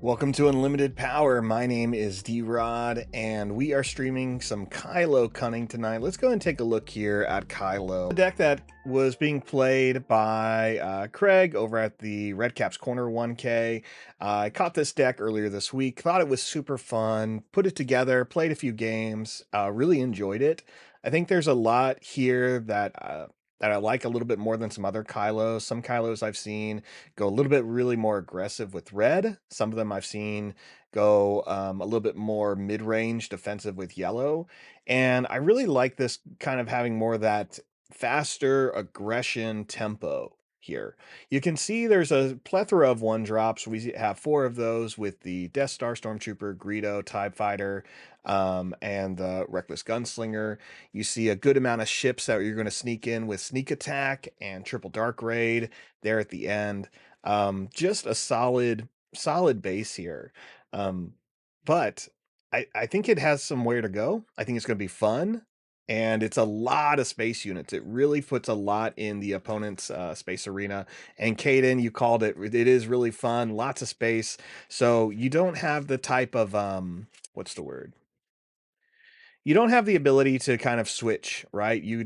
Welcome to Unlimited Power. My name is D-Rod, and we are streaming some Kylo Cunning tonight. Let's go and take a look here at Kylo. The deck that was being played by Craig over at the Redcap's Corner 1K. I caught this deck earlier this week, thought it was super fun, put it together, played a few games, really enjoyed it. I think there's a lot here that I like a little bit more than some other Kylos. Some Kylos I've seen go a little bit really more aggressive with red. Some of them I've seen go a little bit more mid-range defensive with yellow. And I really like this kind of having more of that faster aggression tempo here. You can see there's a plethora of one drops. We have four of those with the Death Star Stormtrooper, Greedo, TIE Fighter, and the Reckless Gunslinger. You see a good amount of ships that you're going to sneak in with Sneak Attack and Triple Dark Raid there at the end. Just a solid base here. Um, but I think it has somewhere to go. I think it's going to be fun. And it's a lot of space units. It really puts a lot in the opponent's space arena. And Caden, you called it. It is really fun. Lots of space. So you don't have the type of what's the word? You don't have the ability to kind of switch, right? You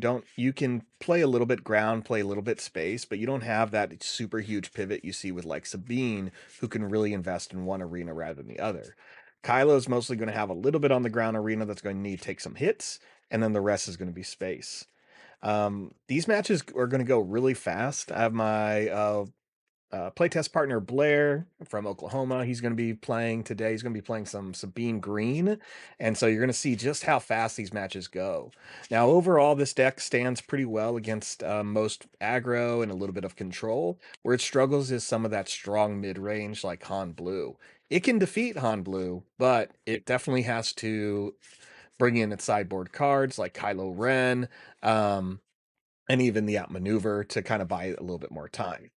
can play a little bit ground, play a little bit space, but you don't have that super huge pivot you see with like Sabine, who can really invest in one arena rather than the other. Kylo's mostly going to have a little bit on the ground arena that's going to need to take some hits, and then the rest is going to be space. These matches are going to go really fast. I have my playtest partner Blair from Oklahoma. He's going to be playing today. He's going to be playing some Sabine Green. And so you're going to see just how fast these matches go. Now, overall, this deck stands pretty well against most aggro and a little bit of control. Where it struggles is some of that strong mid range like Han Blue. It can defeat Han Blue, but it definitely has to bring in its sideboard cards like Kylo Ren and even the outmaneuver to kind of buy it a little bit more time.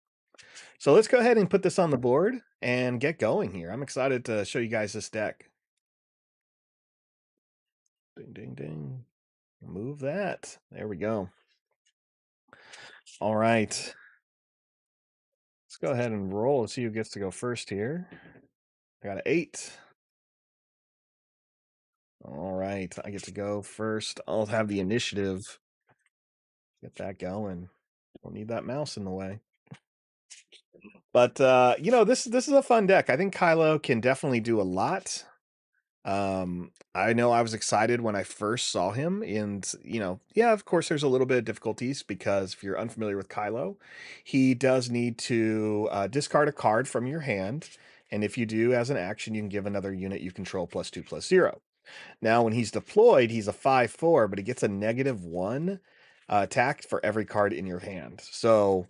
So let's go ahead and put this on the board and get going here. I'm excited to show you guys this deck. Ding, ding, ding. Move that. There we go. All right. Let's go ahead and roll and see who gets to go first here. I got an 8. All right. I get to go first. I'll have the initiative. Get that going. Don't need that mouse in the way. But this is a fun deck. I think Kylo can definitely do a lot. I know I was excited when I first saw him, and yeah, of course, there's a little bit of difficulties because if you're unfamiliar with Kylo, he does need to discard a card from your hand, and if you do, as an action, you can give another unit you control +2/+0. Now, when he's deployed, he's a 5/4, but he gets a -1 attack for every card in your hand. So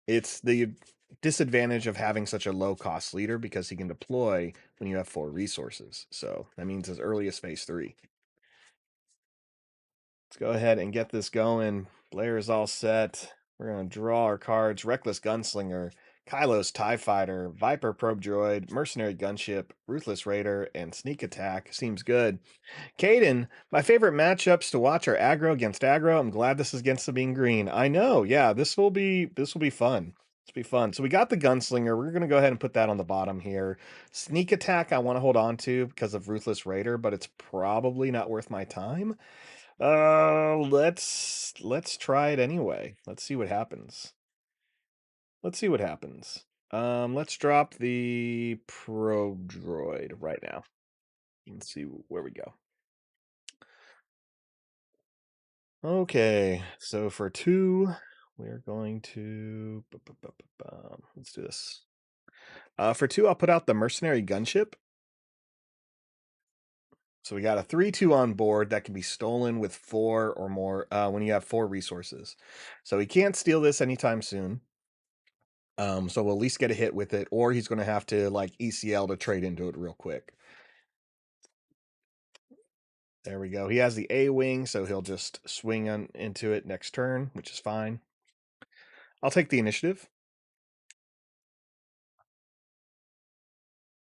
it's the disadvantage of having such a low cost leader because he can deploy when you have 4 resources. So that means as early as phase 3. Let's go ahead and get this going. Blair is all set. We're going to draw our cards. Reckless Gunslinger, Kylo's TIE Fighter, Viper Probe Droid, Mercenary Gunship, Ruthless Raider, and Sneak Attack. Seems good. Caden, my favorite matchups to watch are aggro against aggro. I'm glad this is against Sabine Green. I know, yeah, this will be fun. This will be fun. So we got the Gunslinger. We're gonna go ahead and put that on the bottom here. Sneak Attack I want to hold on to because of Ruthless Raider, but it's probably not worth my time. Let's try it anyway. Let's see what happens. Let's see what happens. Let's drop the Probe Droid right now. Let's see where we go. Okay, so for 2, we're going to let's do this. For 2, I'll put out the Mercenary Gunship. So we got a 3/2 on board that can be stolen with 4 or more when you have 4 resources. So he can't steal this anytime soon. So we'll at least get a hit with it, or he's going to have to like ECL to trade into it real quick. There we go. He has the A wing, so he'll just swing into it next turn, which is fine. I'll take the initiative.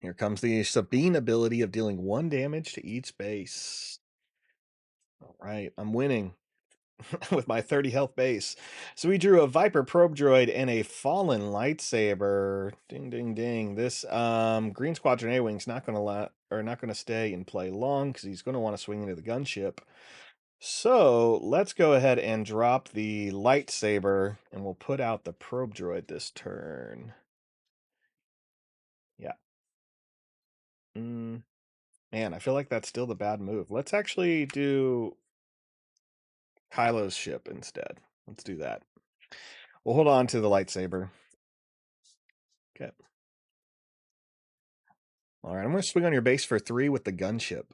Here comes the Sabine ability of dealing 1 damage to each base. All right, I'm winning. with my 30 health base. So we drew a Viper Probe Droid and a Fallen Lightsaber. Ding, ding, ding. This Green Squadron A-Wing's not gonna stay in play long because he's gonna want to swing into the gunship. So let's go ahead and drop the lightsaber, and we'll put out the Probe Droid this turn. Yeah. Man, I feel like that's still the bad move. Let's actually do Kylo's ship instead. Let's do that. We'll hold on to the lightsaber. Okay. All right, I'm going to swing on your base for 3 with the gunship.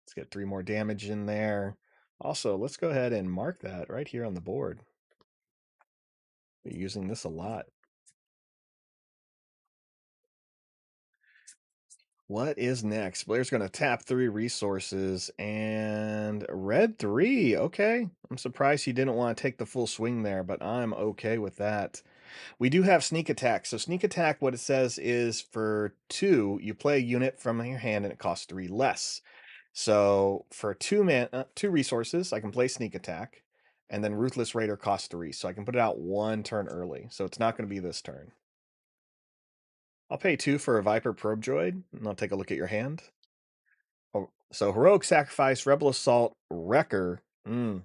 Let's get 3 more damage in there. Also, let's go ahead and mark that right here on the board. We're using this a lot. What is next? Blair's going to tap 3 resources and red 3. Okay. I'm surprised he didn't want to take the full swing there, but I'm okay with that. We do have sneak attack. So sneak attack, what it says is for 2, you play a unit from your hand and it costs 3 less. So for 2 resources, I can play sneak attack, and then Ruthless Raider costs 3. So I can put it out 1 turn early. So it's not going to be this turn. I'll pay 2 for a Viper Probe Droid, and I'll take a look at your hand. Oh, so Heroic Sacrifice, Rebel Assault, Wrecker. Don't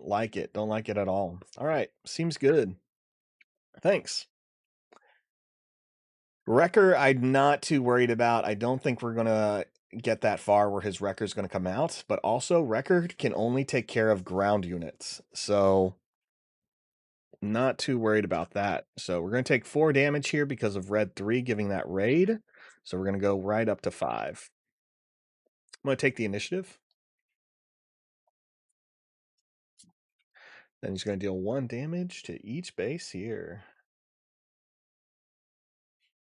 like it. Don't like it at all. All right. Seems good. Thanks. Wrecker, I'm not too worried about. I don't think we're going to get that far where his Wrecker's going to come out. But also, Wrecker can only take care of ground units. So, not too worried about that. So, we're going to take 4 damage here because of red 3 giving that raid. So, we're going to go right up to 5. I'm going to take the initiative. Then he's going to deal 1 damage to each base here.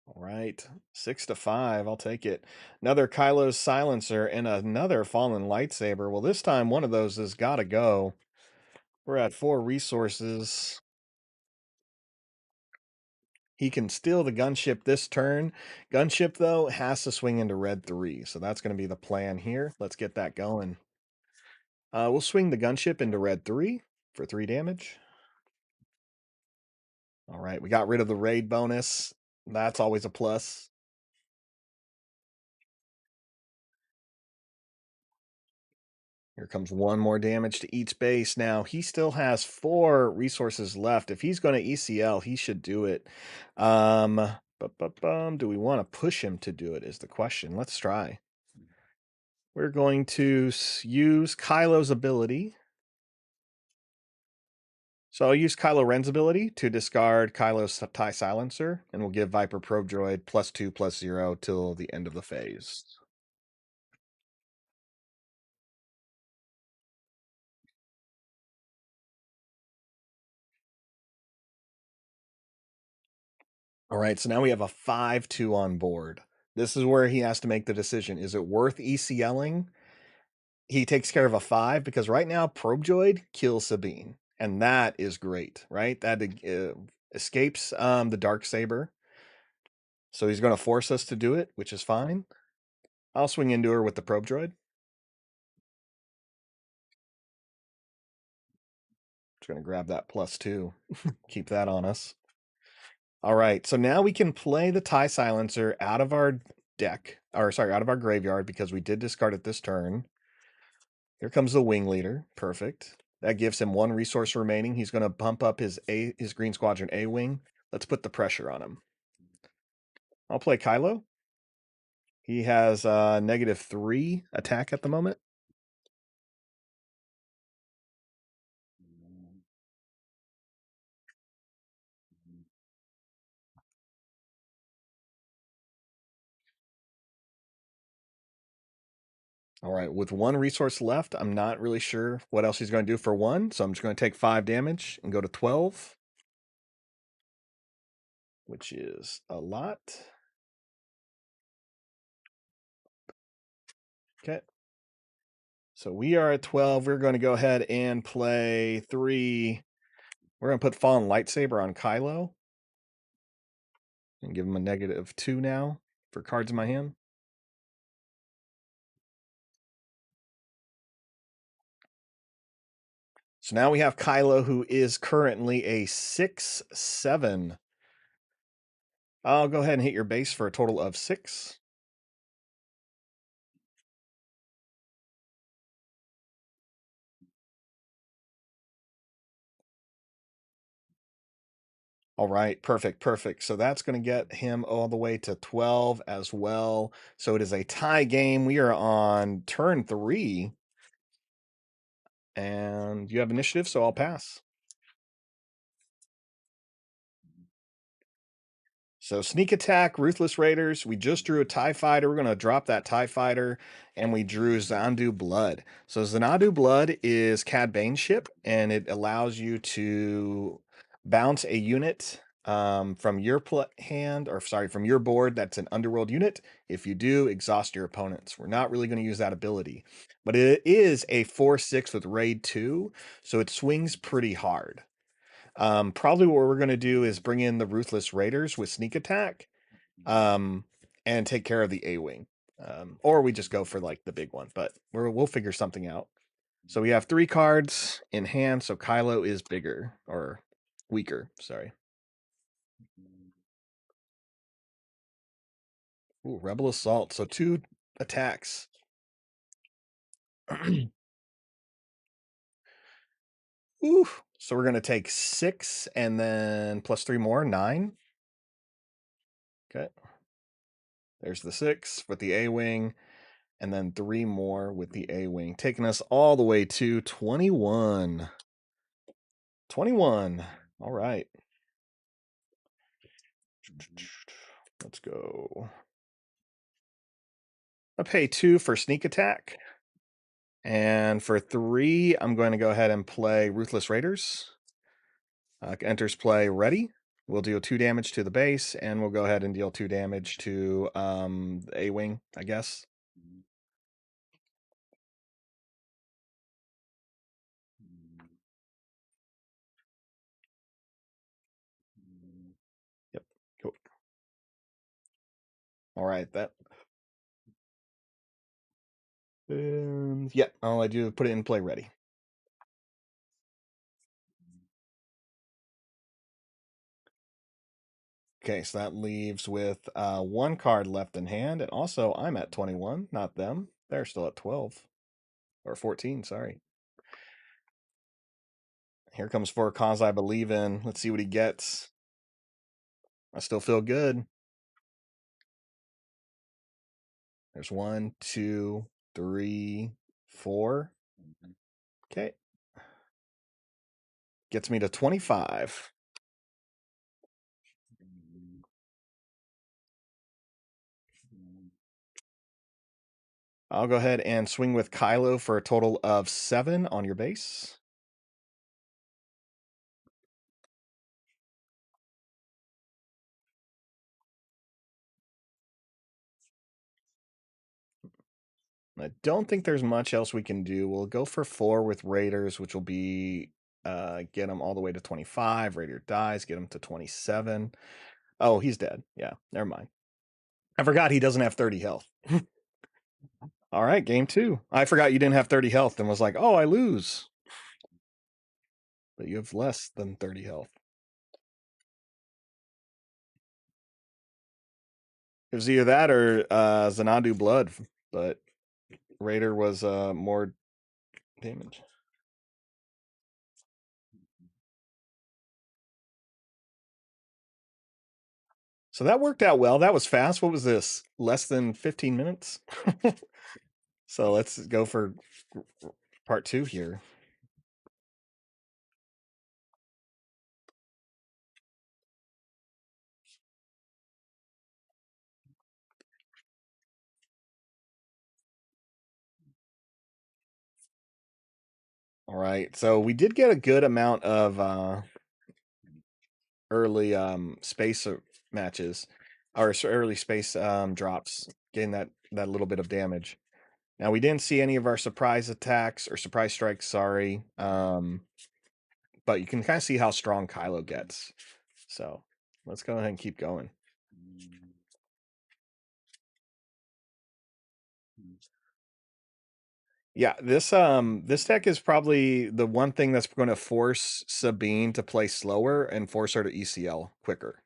All right, 6 to 5. I'll take it. Another Kylo's silencer and another fallen lightsaber. Well, this time one of those has got to go. We're at 4 resources. He can steal the gunship this turn. Gunship, though, has to swing into red 3. So that's going to be the plan here. Let's get that going. We'll swing the gunship into red 3 for 3 damage. All right, we got rid of the raid bonus. That's always a plus. Here comes 1 more damage to each base. Now, he still has 4 resources left. If he's going to ECL, he should do it. Do we want to push him to do it is the question. Let's try. We're going to use Kylo's ability. So I'll use Kylo Ren's ability to discard Kylo's TIE Silencer, and we'll give Viper Probe Droid +2/+0 till the end of the phase. All right, so now we have a 5-2 on board. This is where he has to make the decision. Is it worth ECLing? He takes care of a 5 because right now Probe Droid kills Sabine, and that is great, right? That escapes the dark saber. So he's going to force us to do it, which is fine. I'll swing into her with the Probe Droid. Just going to grab that +2. Keep that on us. All right, so now we can play the TIE Silencer out of our deck, or sorry, out of our graveyard because we did discard it this turn. Here comes the Wing Leader. Perfect. That gives him 1 resource remaining. He's going to bump up his Green Squadron A-Wing. Let's put the pressure on him. I'll play Kylo. He has -3 attack at the moment. All right, with 1 resource left, I'm not really sure what else he's going to do for 1, so I'm just going to take 5 damage and go to 12, which is a lot. Okay. So we are at 12. We're going to go ahead and play 3. We're going to put Fallen Lightsaber on Kylo and give him a -2 now for cards in my hand. So now we have Kylo, who is currently a 6/7. I'll go ahead and hit your base for a total of 6. All right, perfect, perfect. So that's going to get him all the way to 12 as well. So it is a tie game. We are on turn 3, and you have initiative, so I'll pass. So sneak attack, ruthless raiders. We just drew a TIE fighter. We're going to drop that TIE fighter, and we drew Xanadu Blood. So Xanadu Blood is Cad Bane's ship, and it allows you to bounce a unit from your hand, or sorry, from your board that's an underworld unit. If you do, exhaust your opponents. We're not really going to use that ability, but it is a 4/6 with raid 2, so it swings pretty hard. Probably what we're going to do is bring in the Ruthless Raiders with sneak attack, and take care of the A-wing. Or we just go for like the big one, but we'll figure something out. So we have 3 cards in hand, so Kylo is bigger or weaker. Sorry. Ooh, Rebel Assault. So 2 attacks. Ooh. So we're going to take 6 and then plus 3 more, 9. Okay. There's the 6 with the A-wing, and then 3 more with the A-wing, taking us all the way to 21. 21. All right. Let's go. I pay 2 for sneak attack. And for 3, I'm going to go ahead and play Ruthless Raiders. Enters play ready. We'll deal 2 damage to the base, and we'll go ahead and deal 2 damage to the A-wing, I guess. Yep. Cool. All right. That. Yeah. All I do is put it in play ready. Okay, so that leaves with 1 card left in hand, and also I'm at 21, not them. They're still at 12 or 14. Sorry. Here comes For a Cause I Believe In. Let's see what he gets. I still feel good. There's 1, 2, 3, 4. Okay. Gets me to 25. I'll go ahead and swing with Kylo for a total of 7 on your base. I don't think there's much else we can do. We'll go for 4 with Raiders, which will be get him all the way to 25. Raider dies, get him to 27. Oh, he's dead. Yeah, never mind. I forgot he doesn't have 30 health. All right, game 2. I forgot you didn't have 30 health and was like, oh, I lose. But you have less than 30 health. It was either that or Xanadu Blood, but Raider was more damage. So that worked out well. That was fast. What was this? Less than 15 minutes? So let's go for part 2 here. All right. So we did get a good amount of early space matches, or early space drops, getting that little bit of damage. Now we didn't see any of our surprise attacks or surprise strikes, sorry. But you can kind of see how strong Kylo gets. So let's go ahead and keep going. Yeah, this deck is probably the one thing that's going to force Sabine to play slower and force her to ECL quicker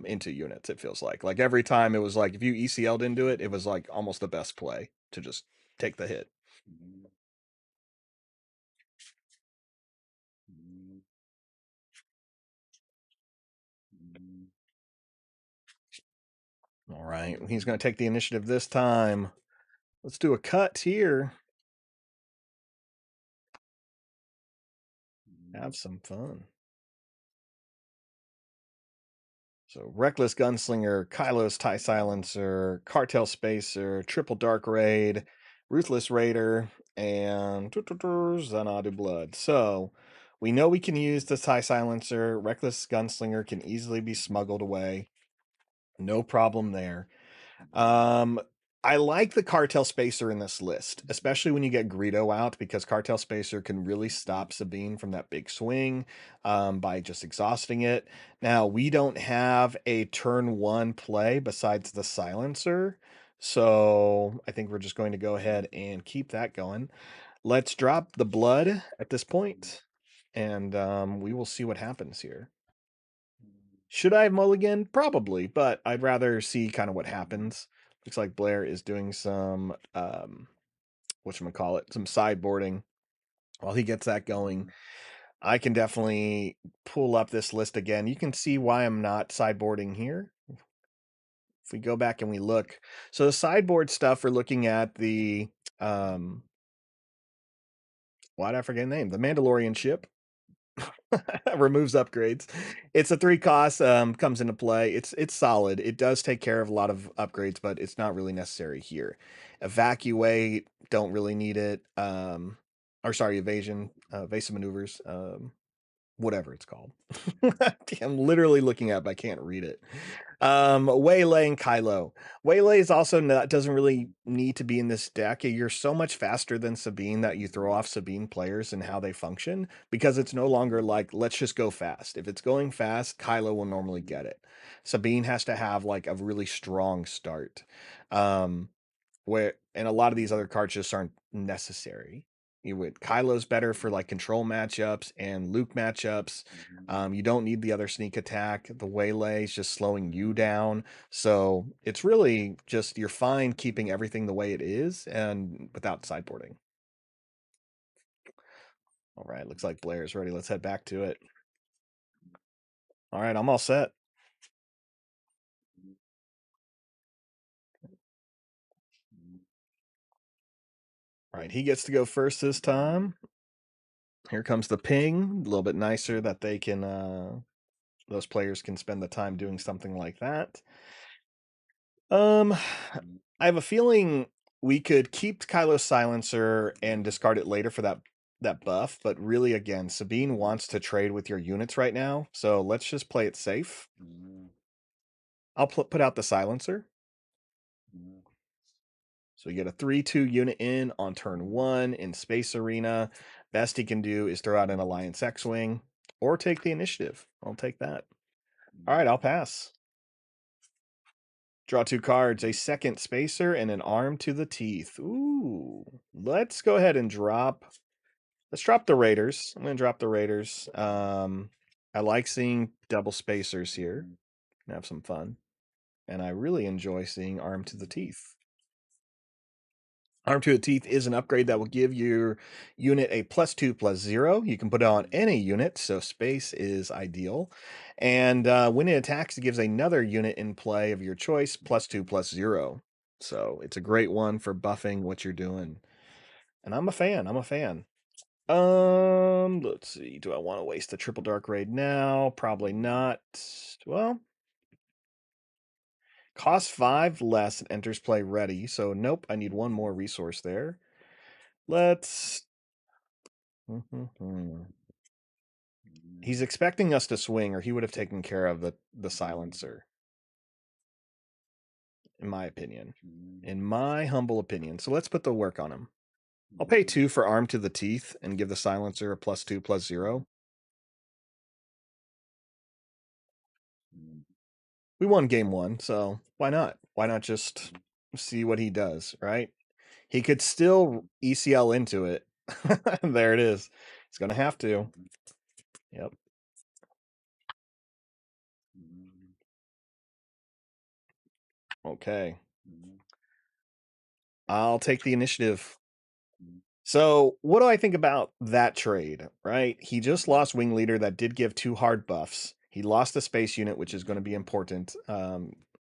into units. It feels like every time it was like if you ECL'd into it, it was like almost the best play to just take the hit. All right, he's going to take the initiative this time. Let's do a cut here. Have some fun. So Reckless Gunslinger, Kylo's TIE Silencer, Cartel Spacer, Triple Dark Raid, Ruthless Raider, and Xanadu Blood. So we know we can use the TIE Silencer. Reckless Gunslinger can easily be smuggled away. No problem there. Um, I like the Cartel Spacer in this list, especially when you get Greedo out, because Cartel Spacer can really stop Sabine from that big swing by just exhausting it. Now, we don't have a turn one play besides the Silencer, so I think we're just going to go ahead and keep that going. Let's drop the blood at this point, and we will see what happens here. Should I have mulligan? Probably, but I'd rather see kind of what happens. Looks like Blair is doing some whatchamacallit, some sideboarding. While he gets that going, I can definitely pull up this list again. You can see why I'm not sideboarding here. If we go back and we look, so the sideboard stuff, we're looking at the why did I forget the name? The Mandalorian ship. Removes upgrades. It's a 3 cost, comes into play. It's solid. It does take care of a lot of upgrades, but it's not really necessary here. Evacuate, don't really need it. Or sorry, evasion, evasive maneuvers, whatever it's called. I'm literally looking at it, but I can't read it. Waylay and Kylo. Waylay is also not, doesn't really need to be in this deck. You're so much faster than Sabine that you throw off Sabine players and how they function, because it's no longer like, let's just go fast. If it's going fast, Kylo will normally get it. Sabine has to have like a really strong start. Where and a lot of these other cards just aren't necessary. You would Kylo's better for like control matchups and Luke matchups. You don't need the other sneak attack. The waylay is just slowing you down. So it's really just you're fine keeping everything the way it is and without sideboarding. All right, looks like Blair's ready. Let's head back to it. All right, I'm all set. All right, he gets to go first this time. Here comes the ping. A little bit nicer that they can those players can spend the time doing something like that. Um, I have a feeling we could keep Kylo's silencer and discard it later for that buff, but really, again, Sabine wants to trade with your units right now, so let's just play it safe. I'll put out the silencer. So you get a 3/2 unit in on turn 1 in Space Arena. Best he can do is throw out an Alliance X-Wing or take the initiative. I'll take that. All right, I'll pass. Draw 2 cards, a second spacer and an arm to the teeth. Ooh. Let's go ahead and let's drop the Raiders. I'm going to drop the Raiders. I like seeing double spacers here. Have some fun. And I really enjoy seeing arm to the teeth. Arm to the Teeth is an upgrade that will give your unit a +2/+0. You can put it on any unit, so space is ideal. And when it attacks, it gives another unit in play of your choice +2/+0. So it's a great one for buffing what you're doing. And I'm a fan. I'm a fan. Let's see. Do I want to waste the Triple Dark Raid now? Probably not. Well, cost 5 less and enters play ready. So nope, I need one more resource there. Let's He's expecting us to swing, or he would have taken care of the silencer, in my opinion. In my humble opinion. So let's put the work on him. I'll pay 2 for arm to the teeth and give the silencer a +2/+0. We won game 1, so why not? Why not just see what he does, right? He could still ECL into it. There it is. He's gonna have to. Yep. Okay. I'll take the initiative. So, what do I think about that trade, right? He just lost Wing Leader that did give 2 hard buffs. He lost a space unit, which is going to be important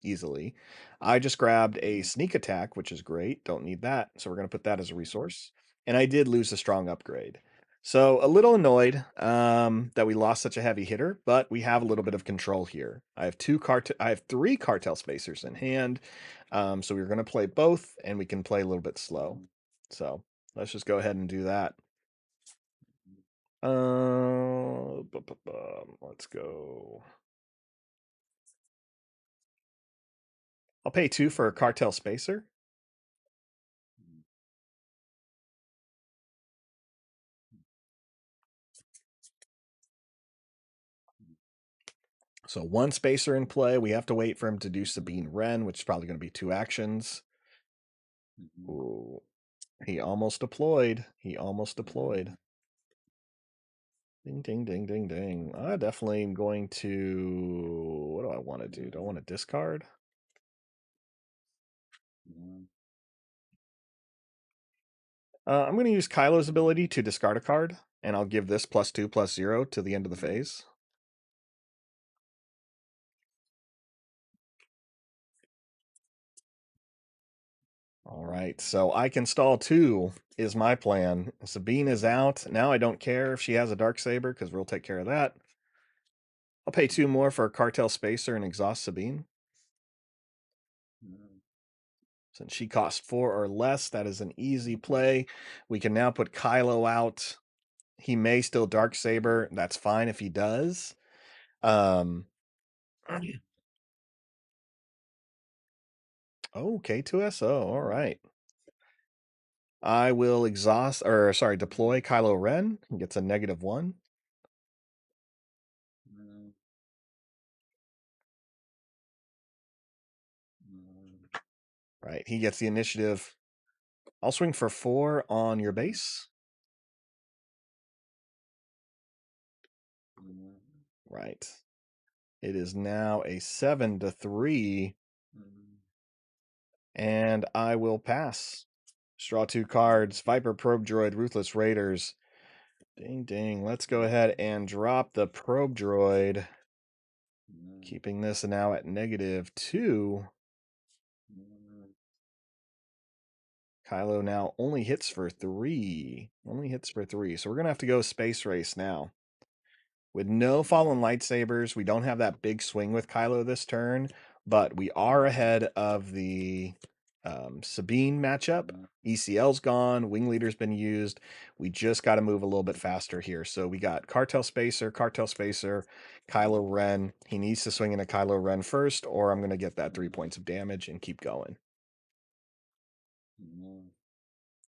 easily. I just grabbed a sneak attack, which is great. Don't need that. So, we're going to put that as a resource. And I did lose a strong upgrade. So, a little annoyed that we lost such a heavy hitter, but we have a little bit of control here. I have 3 cartel spacers in hand. So, we're going to play both, and we can play a little bit slow. So, let's just go ahead and do that. Let's go. I'll pay 2 for a cartel spacer. So 1 spacer in play. We have to wait for him to do Sabine Wren, which is probably going to be 2 actions. Ooh, he almost deployed. He almost deployed. Ding, ding, ding, ding, ding. I definitely am going to... What do I want to do? Do I want to discard? I'm going to use Kylo's ability to discard a card, and I'll give this +2/+0 to the end of the phase. All right, so I can stall 2 is my plan. Sabine is out. Now I don't care if she has a dark saber because we'll take care of that. I'll pay 2 more for a cartel spacer and exhaust Sabine. Since she costs 4 or less, that is an easy play. We can now put Kylo out. He may still dark saber. That's fine if he does. Oh, K2SO. All right. I will deploy Kylo Ren. He gets a -1. Right. He gets the initiative. I'll swing for 4 on your base. Right. It is now a 7-3. And I will pass. Draw 2 cards. Viper Probe Droid, Ruthless Raiders. Ding, ding. Let's go ahead and drop the Probe Droid. Keeping this now at -2. Kylo now only hits for 3. Only hits for 3. So we're going to have to go Space Race now. With no Fallen Lightsabers, we don't have that big swing with Kylo this turn, but we are ahead of the Sabine matchup. ECL's gone. Wing Leader's been used. We just got to move a little bit faster here. So we got Cartel Spacer, Kylo Ren. He needs to swing into Kylo Ren first, or I'm going to get that 3 points of damage and keep going.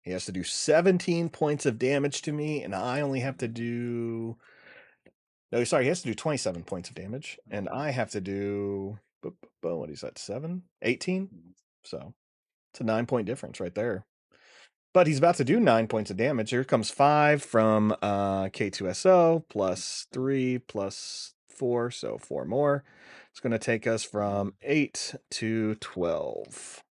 He has to do 17 points of damage to me, and I only have to do... No, sorry, he has to do 27 points of damage, and I have to do... What is that, 7? 18? So, it's a 9-point difference right there. But he's about to do 9 points of damage. Here comes 5 from K2SO, +3, +4, so 4 more. It's going to take us from 8 to 12.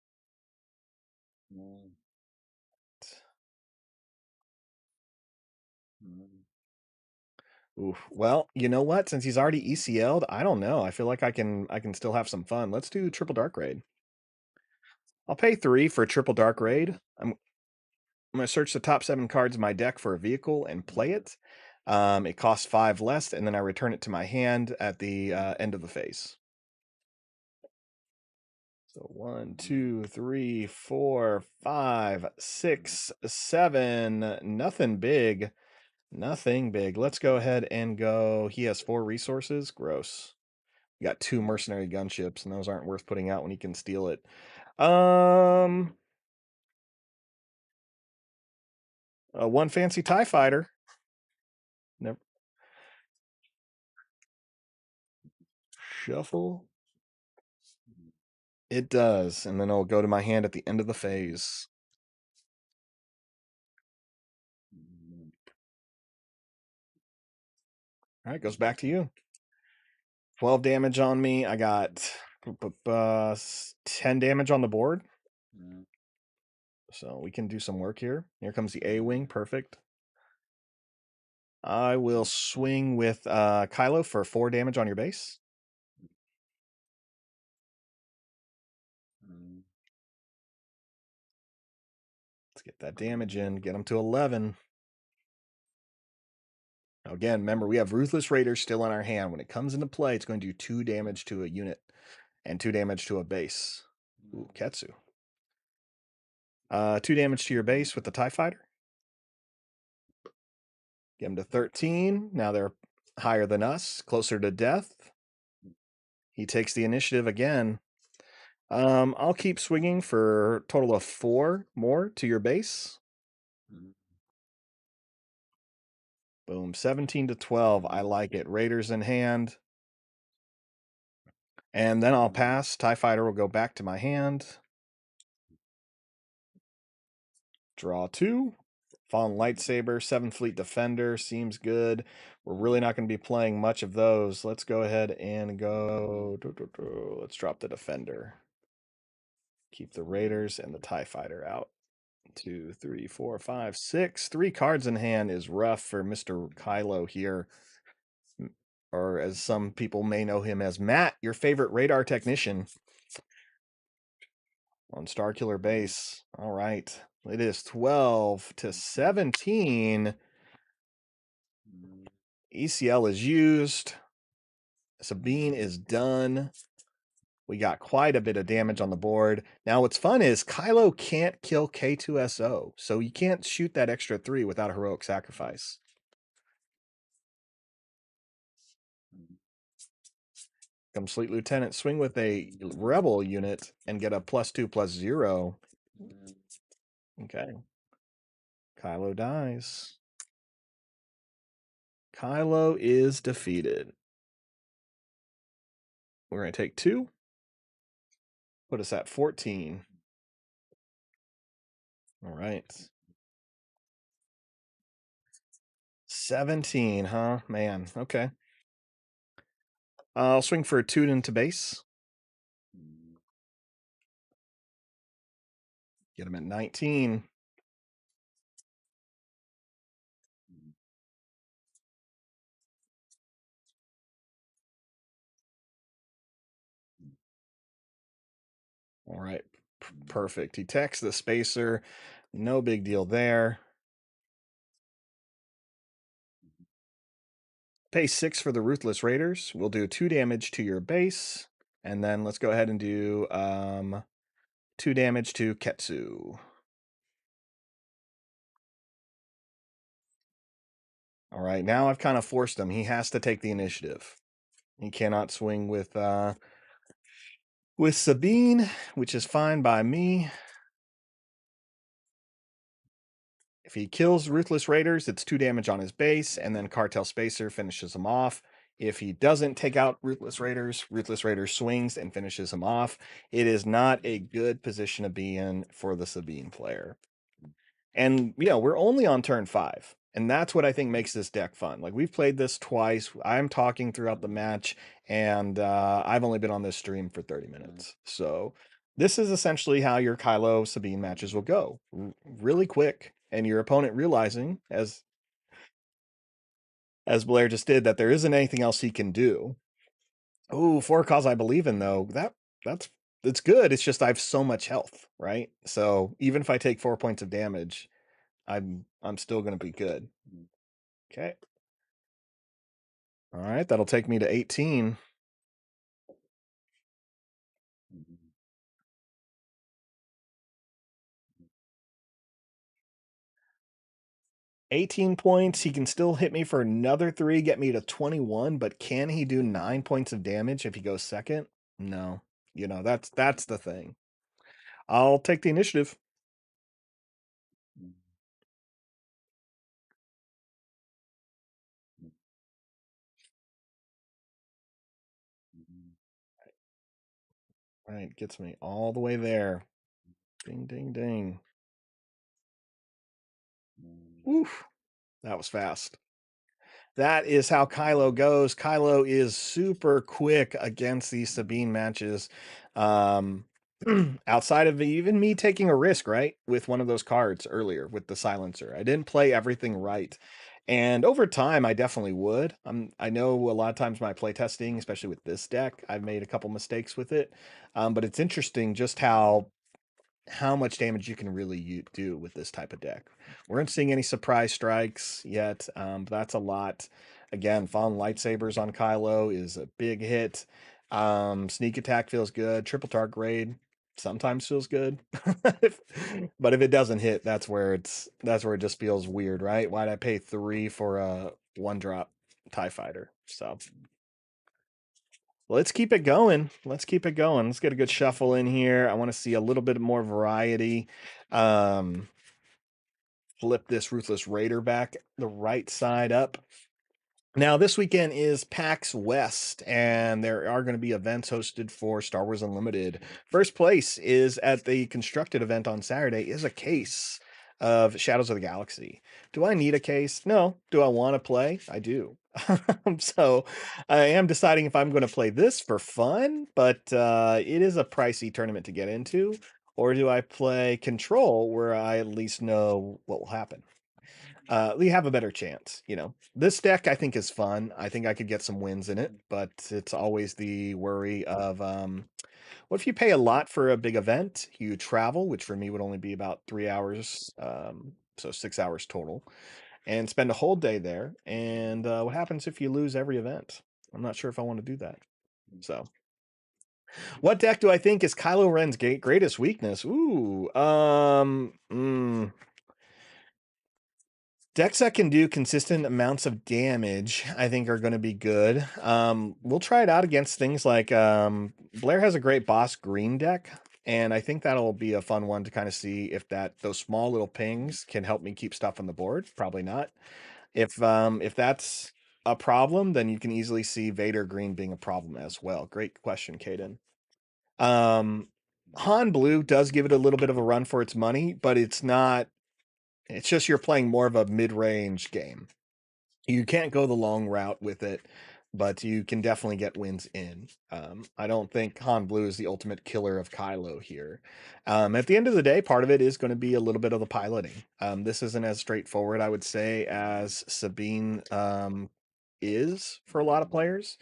Oof. Well, you know what? Since he's already ECL'd, I don't know. I feel like I can still have some fun. Let's do triple dark raid. I'll pay 3 for a triple dark raid. I'm going to search the top 7 cards in my deck for a vehicle and play it. It costs 5 less, and then I return it to my hand at the end of the phase. So 1, 2, 3, 4, 5, 6, 7. Nothing big. Nothing big. Let's go ahead and go. He has 4 resources. Gross. We got 2 mercenary gunships, and those aren't worth putting out when he can steal it. 1 fancy TIE fighter. Never. Shuffle. It does, and then it'll go to my hand at the end of the phase. All right, goes back to you. 12 damage on me. I got 10 damage on the board. So we can do some work here. Here comes the A-Wing. Perfect. I will swing with Kylo for 4 damage on your base. Let's get that damage in. Get him to 11. Now again, remember, we have Ruthless Raiders still in our hand. When it comes into play, it's going to do 2 damage to a unit and 2 damage to a base. Ooh, Ketsu. 2 damage to your base with the TIE Fighter. Get them to 13. Now they're higher than us, closer to death. He takes the initiative again. I'll keep swinging for a total of 4 more to your base. Boom, 17 to 12. I like it. Raiders in hand. And then I'll pass. TIE Fighter will go back to my hand. Draw 2. Fallen Lightsaber, 7 Fleet Defender. Seems good. We're really not going to be playing much of those. Let's go ahead and go. Let's drop the Defender. Keep the Raiders and the TIE Fighter out. 2, 3, 4, 5, 6. 3 cards in hand is rough for Mr. Kylo here. Or as some people may know him as Matt, your favorite radar technician on Starkiller Base. All right. It is 12 to 17. ECL is used. Sabine is done. We got quite a bit of damage on the board. Now, what's fun is Kylo can't kill K2SO, so you can't shoot that extra 3 without a heroic sacrifice. Come Fleet Lieutenant, swing with a Rebel unit and get a +2/+0. Okay. Kylo dies. Kylo is defeated. We're going to take 2. Put us at 14. All right. 17, huh? Man, okay. I'll swing for a 2 into base. Get him at 19. All right, perfect. He techs the spacer. No big deal there. Pay 6 for the Ruthless Raiders. We'll do 2 damage to your base. And then let's go ahead and do 2 damage to Ketsu. All right, now I've kind of forced him. He has to take the initiative. He cannot swing with Sabine, which is fine by me. If he kills Ruthless Raiders, it's 2 damage on his base, and then Cartel Spacer finishes him off. If he doesn't take out Ruthless Raiders swings and finishes him off. It is not a good position to be in for the Sabine player. And, we're only on turn 5. And that's what I think makes this deck fun. Like, we've played this twice. I'm talking throughout the match, and I've only been on this stream for 30 minutes. So this is essentially how your Kylo Sabine matches will go. Really quick. And your opponent realizing, as Blair just did, that there isn't anything else he can do. Oh, for a cause I believe in, though, it's good. It's just I have so much health, right? So even if I take 4 points of damage, I'm still going to be good. Okay. All right, that'll take me to 18. 18 points. He can still hit me for another 3, get me to 21, but can he do 9 points of damage if he goes second? No. That's the thing. I'll take the initiative. All right, gets me all the way there. Ding, ding, ding. Oof, that was fast. That is how Kylo goes. Kylo is super quick against these Sabine matches. Um, outside of even me taking a risk, right, with one of those cards earlier with the silencer, I didn't play everything right. And over time, I definitely would. I know a lot of times my playtesting, especially with this deck, I've made a couple mistakes with it. But it's interesting just how much damage you can really do with this type of deck. We aren't seeing any surprise strikes yet, but that's a lot. Again, fallen lightsabers on Kylo is a big hit. Sneak attack feels good. Triple target raid sometimes feels good. But if it doesn't hit, that's where it just feels weird, right? Why'd I pay 3 for a 1-drop TIE fighter? So let's keep it going. Let's keep it going. Let's get a good shuffle in here. I want to see a little bit more variety. Um, Flip this Ruthless Raider back the right side up. Now, this weekend is PAX West, and there are going to be events hosted for Star Wars Unlimited. First place is at the constructed event on Saturday is a case of Shadows of the Galaxy. Do I need a case? No. Do I want to play? I do. So I am deciding if I'm going to play this for fun, but it is a pricey tournament to get into, or do I play Control where I at least know what will happen? We have a better chance. This deck I think is fun. I think I could get some wins in it, but it's always the worry of what if you pay a lot for a big event, you travel, which for me would only be about 3 hours, so 6 hours total, and spend a whole day there. And what happens if you lose every event? I'm not sure if I want to do that. So, what deck do I think is Kylo Ren's greatest weakness? Ooh, decks that can do consistent amounts of damage, I think, are going to be good. We'll try it out against things like Blair has a great Bossk green deck, and I think that'll be a fun one to kind of see if those small little pings can help me keep stuff on the board. Probably not. If that's a problem, then you can easily see Vader green being a problem as well. Great question, Caden. Um, Han blue does give it a little bit of a run for its money, but it's not. It's just you're playing more of a mid-range game. You can't go the long route with it, but you can definitely get wins in. I don't think Han Blue is the ultimate killer of Kylo here. At the end of the day, part of it is going to be a little bit of the piloting. This isn't as straightforward, I would say, as Sabine is for a lot of players.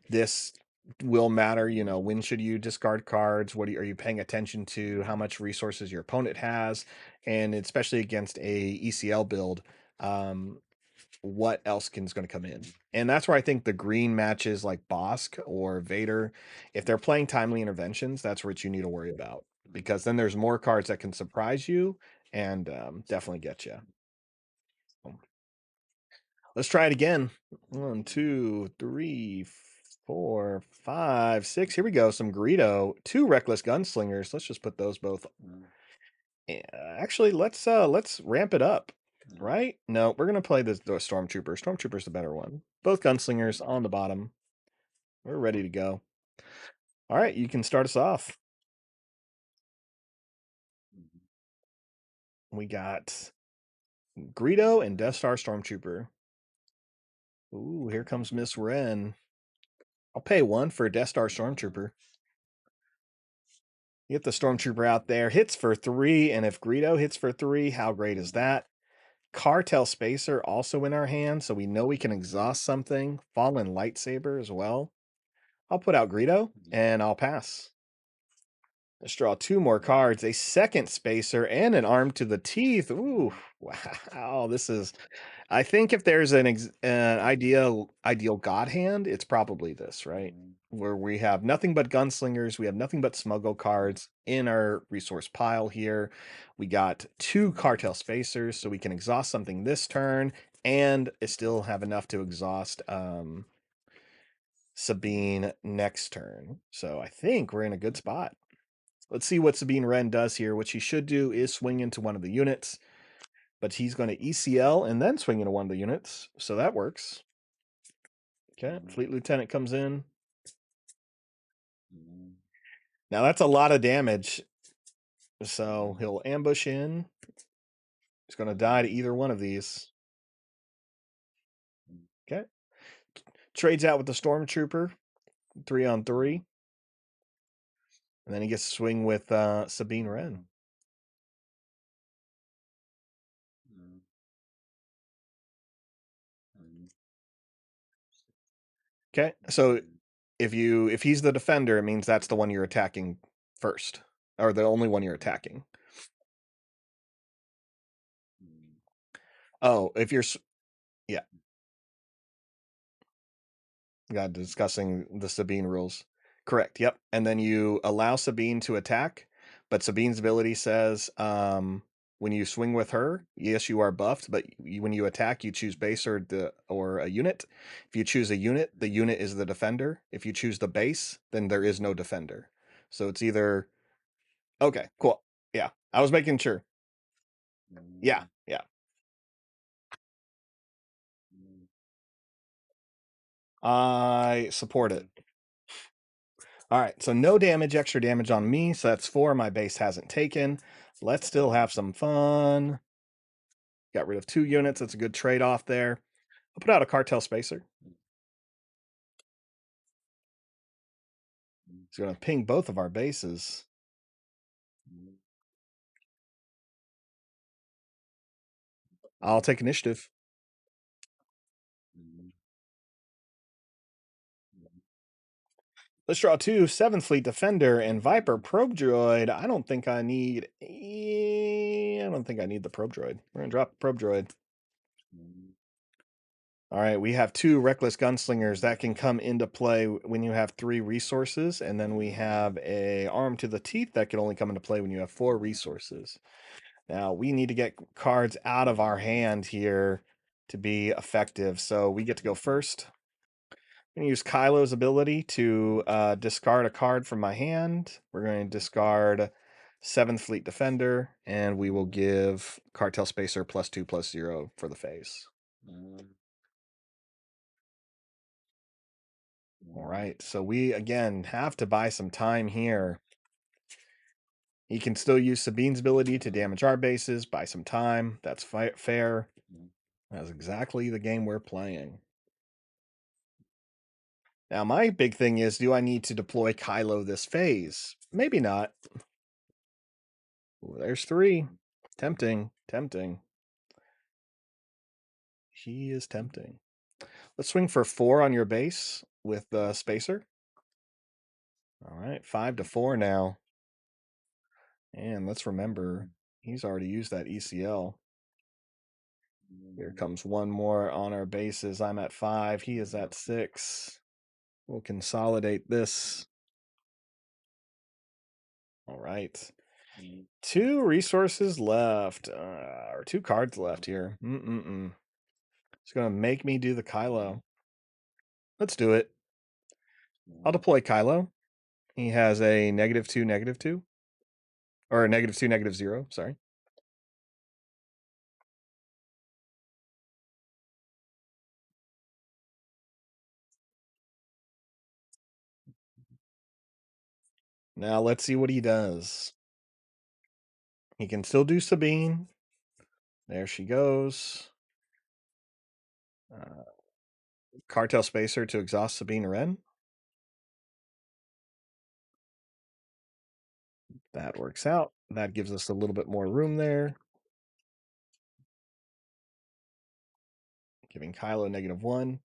This will matter, when should you discard cards? Are you paying attention to? How much resources your opponent has, and especially against a ECL build. What else is going to come in? And that's where I think the green matches like Bossk or Vader, if they're playing timely interventions, that's what you need to worry about, because then there's more cards that can surprise you and definitely get you. Let's try it again. 1, 2, 3, 4, 5, 6. Here we go. Some Greedo, 2 Reckless Gunslingers. Let's just put those both. Actually, let's ramp it up. Right? No, we're gonna play the Stormtrooper. Stormtrooper's the better one. Both gunslingers on the bottom. We're ready to go. All right, you can start us off. We got Greedo and Death Star Stormtrooper. Ooh, here comes Miss Wren. I'll pay 1 for Death Star Stormtrooper. Get the Stormtrooper out there. Hits for 3, and if Greedo hits for 3, how great is that? Cartel Spacer also in our hand, so we know we can exhaust something. Fallen Lightsaber as well. I'll put out Greedo, and I'll pass. Let's draw 2 more cards. A second Spacer and an Arm to the Teeth. Ooh, wow. This is... I think if there's an ideal God hand, it's probably this, right? Where we have nothing but gunslingers, we have nothing but smuggle cards in our resource pile here. We got 2 cartel spacers, so we can exhaust something this turn and still have enough to exhaust Sabine next turn. So I think we're in a good spot. Let's see what Sabine Wren does here. What she should do is swing into one of the units, but he's going to ECL and then swing into one of the units, so that works. Okay, Fleet Lieutenant comes in. Now that's a lot of damage, so he'll ambush in. He's going to die to either one of these. Okay. Trades out with the Stormtrooper, 3-on-3. And then he gets to swing with Sabine Wren. Okay, so if he's the defender, it means that's the one you're attacking first, or the only one you're attacking. Oh, if you're yeah, got discussing the Sabine rules. Correct. Yep. And then you allow Sabine to attack, but Sabine's ability says when you swing with her, yes, you are buffed, but when you attack, you choose base or a unit. If you choose a unit, the unit is the defender. If you choose the base, then there is no defender. So it's either okay, cool. Yeah, I was making sure. Yeah, yeah. I support it. All right, so no damage, extra damage on me. So that's 4. My base hasn't taken. Let's still have some fun. Got rid of 2 units. That's a good trade-off there. I'll put out a cartel spacer. He's going to ping both of our bases. I'll take initiative. Let's draw 2 7th Fleet Defender and Viper Probe Droid. I don't think I need the Probe Droid. We're going to drop the Probe Droid. All right, we have 2 Reckless Gunslingers that can come into play when you have 3 resources, and then we have a Arm to the Teeth that can only come into play when you have 4 resources. Now, we need to get cards out of our hand here to be effective, so we get to go first. I'm going to use Kylo's ability to discard a card from my hand. We're going to discard 7th Fleet Defender, and we will give Cartel Spacer +2/+0 for the phase. All right, so we again have to buy some time here. He can still use Sabine's ability to damage our bases, buy some time. That's fair. That's exactly the game we're playing. Now, my big thing is, do I need to deploy Kylo this phase? Maybe not. Ooh, there's 3. Tempting, tempting. He is tempting. Let's swing for 4 on your base with the spacer. All right, 5-4 now. And let's remember, he's already used that ECL. Here comes one more on our bases. I'm at 5. He is at 6. We'll consolidate this. All right. 2 resources left, or 2 cards left here. It's going to make me do the Kylo. Let's do it. I'll deploy Kylo. He has a -2, -2. Or a -2, -0, sorry. Now let's see what he does. He can still do Sabine. There she goes. Cartel Spacer to exhaust Sabine Wren. That works out. That gives us a little bit more room there. Giving Kylo -1.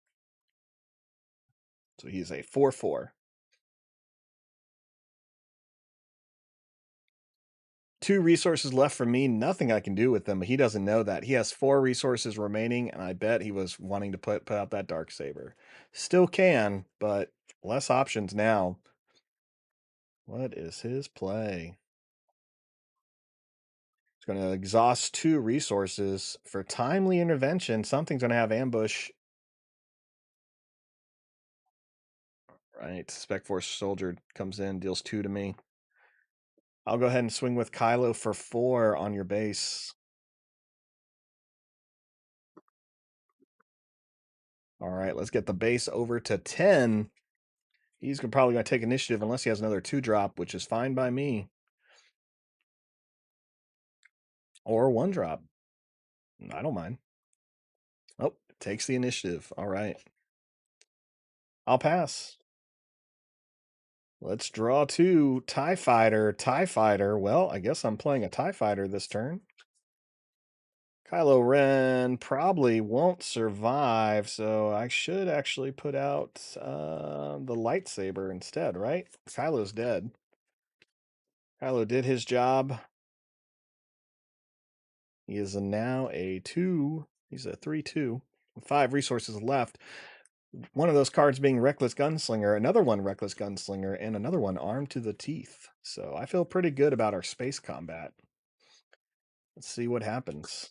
So he's a 4/4. 2 resources left for me. Nothing I can do with them. He doesn't know that. He has 4 resources remaining, and I bet he was wanting to put out that Darksaber. Still can, but less options now. What is his play? He's going to exhaust 2 resources for timely intervention. Something's going to have ambush. Right. Spec Force Soldier comes in, deals 2 to me. I'll go ahead and swing with Kylo for 4 on your base. All right, let's get the base over to 10. He's probably going to take initiative unless he has another 2-drop, which is fine by me. Or 1-drop. I don't mind. Oh, Takes the initiative. All right. I'll pass. Let's draw two. TIE Fighter. TIE Fighter. Well, I guess I'm playing a TIE Fighter this turn. Kylo Ren probably won't survive, so I should actually put out the lightsaber instead, right? Kylo's dead. Kylo did his job. He is now a 2. He's a 3/2. 5 resources left. One of those cards being Reckless Gunslinger, another one Reckless Gunslinger, and another one Armed to the Teeth. So I feel pretty good about our space combat. Let's see what happens.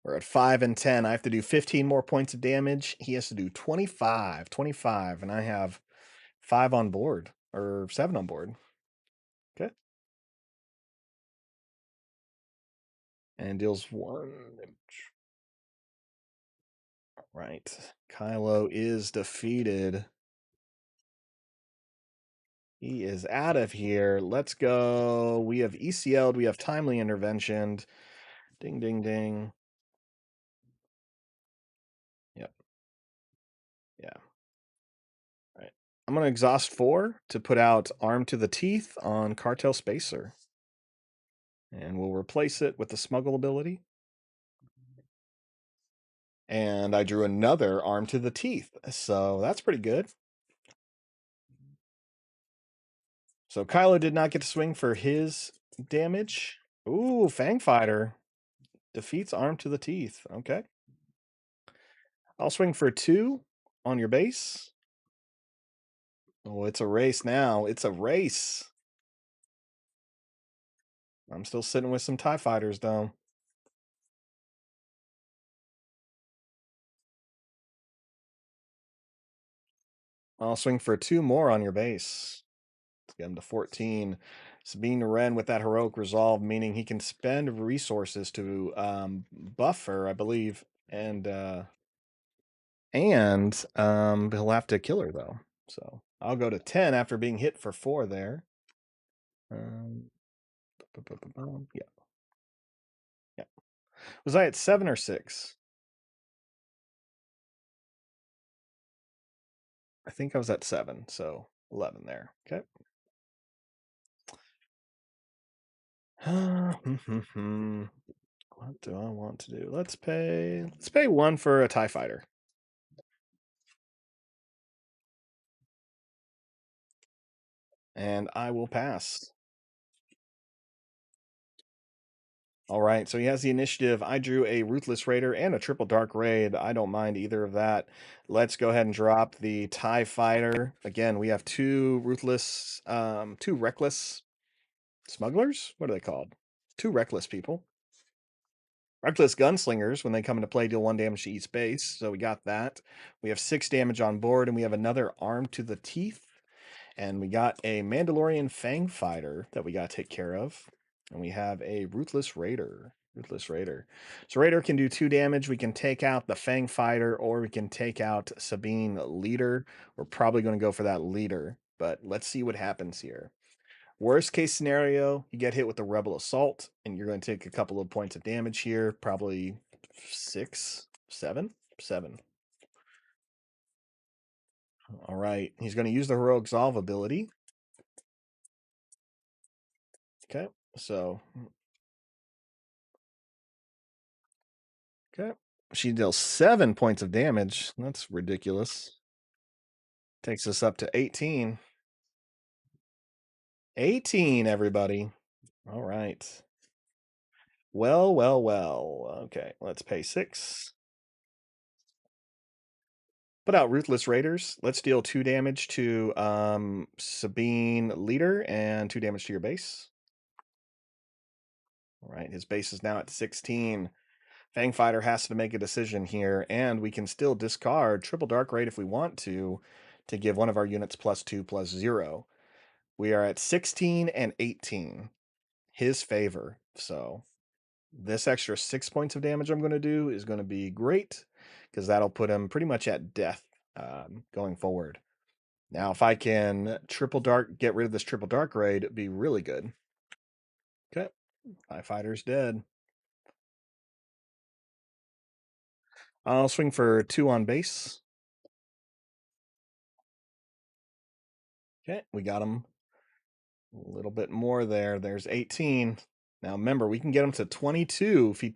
We're at 5 and 10. I have to do 15 more points of damage. He has to do 25. 25, and I have 5 on board, or 7 on board. Okay. And deals 1 damage. Right. Kylo is defeated. He is out of here. Let's go. We have ECL'd. We have timely interventioned. Ding, ding, ding. Yep. Yeah. All right. I'm going to exhaust 4 to put out Arm to the Teeth on Cartel Spacer. And we'll replace it with the Smuggle ability. And I drew another Arm to the Teeth. So that's pretty good. So Kylo did not get to swing for his damage. Ooh, Fang Fighter defeats Arm to the Teeth. Okay. I'll swing for 2 on your base. Oh, it's a race now. It's a race. I'm still sitting with some TIE fighters, though. I'll swing for 2 more on your base. Let's get him to 14. Sabine Ren with that heroic resolve, meaning he can spend resources to buffer, I believe, and he'll have to kill her though. So I'll go to 10 after being hit for 4 there. Um, yeah, yeah. Was I at 7 or 6? I think I was at 7, so 11 there. Okay. What do I want to do? Let's pay 1 for a TIE fighter. And I will pass. All right, so he has the initiative. I drew a Ruthless Raider and a Triple Dark Raid. I don't mind either of that. Let's go ahead and drop the TIE Fighter. Again, we have 2 Ruthless, 2 Reckless Smugglers? What are they called? 2 Reckless people. Reckless Gunslingers, when they come into play, deal 1 damage to each base. So we got that. We have 6 damage on board, and we have another Arm to the Teeth. And we got a Mandalorian Fang Fighter that we got to take care of. And we have a Ruthless Raider. Ruthless Raider. So Raider can do 2 damage. We can take out the Fang Fighter, or we can take out Sabine Leader. We're probably going to go for that Leader, but let's see what happens here. Worst case scenario, you get hit with the Rebel Assault, and you're going to take a couple of points of damage here. Probably 6, 7, 7. All right. He's going to use the Heroic Solve ability. Okay. So okay. She deals 7 points of damage. That's ridiculous. Takes us up to 18. 18, everybody. All right. Well, well, well. Okay, let's pay 6. Put out Ruthless Raiders. Let's deal 2 damage to Sabine Leader and 2 damage to your base. All right, his base is now at 16. Fang Fighter has to make a decision here, and we can still discard Triple Dark Raid if we want to give one of our units +2/+0. We are at 16 and 18. His favor. So this extra 6 points of damage I'm going to do is going to be great because that'll put him pretty much at death going forward. Now, if I can get rid of this Triple Dark Raid, it'd be really good. Okay. TIE Fighter's dead. I'll swing for 2 on base. Okay, we got him a little bit more there. There's 18. Now remember, we can get him to 22 if he.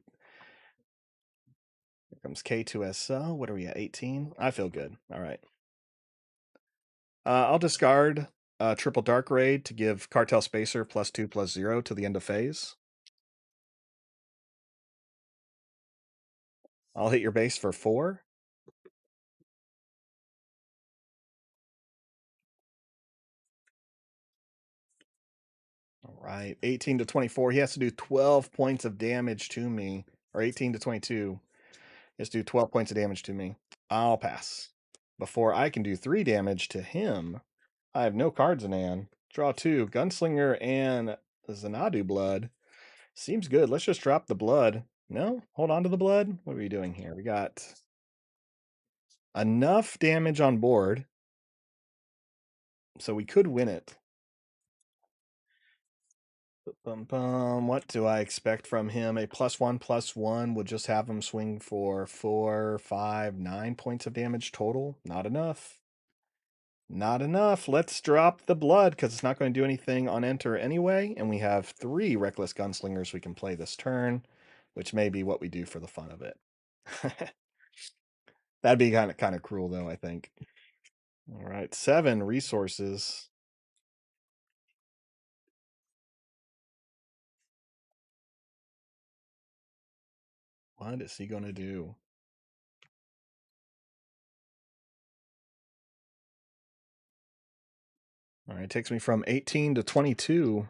Here comes K2SO. What are we at? 18? I feel good. All right. I'll discard Triple Dark Raid to give Cartel Spacer +2/+0 to the end of phase. I'll hit your base for 4. All right, 18 to 24. He has to do 12 points of damage to me, or 18 to 22. He has to do 12 points of damage to me. I'll pass. Before I can do 3 damage to him, I have no cards in hand. Draw 2, Gunslinger and Xanadu Blood. Seems good. Let's just drop the blood. No? Hold on to the blood? What are we doing here? We got enough damage on board, so we could win it. What do I expect from him? A +1/+1 would just have him swing for 4, 5, 9 points of damage total. Not enough. Not enough. Let's drop the blood because it's not going to do anything on enter anyway. And we have 3 Reckless Gunslingers we can play this turn, which may be what we do for the fun of it. That'd be kind of cruel, though, I think. All right, 7 resources. What is he going to do? All right, it takes me from 18 to 22.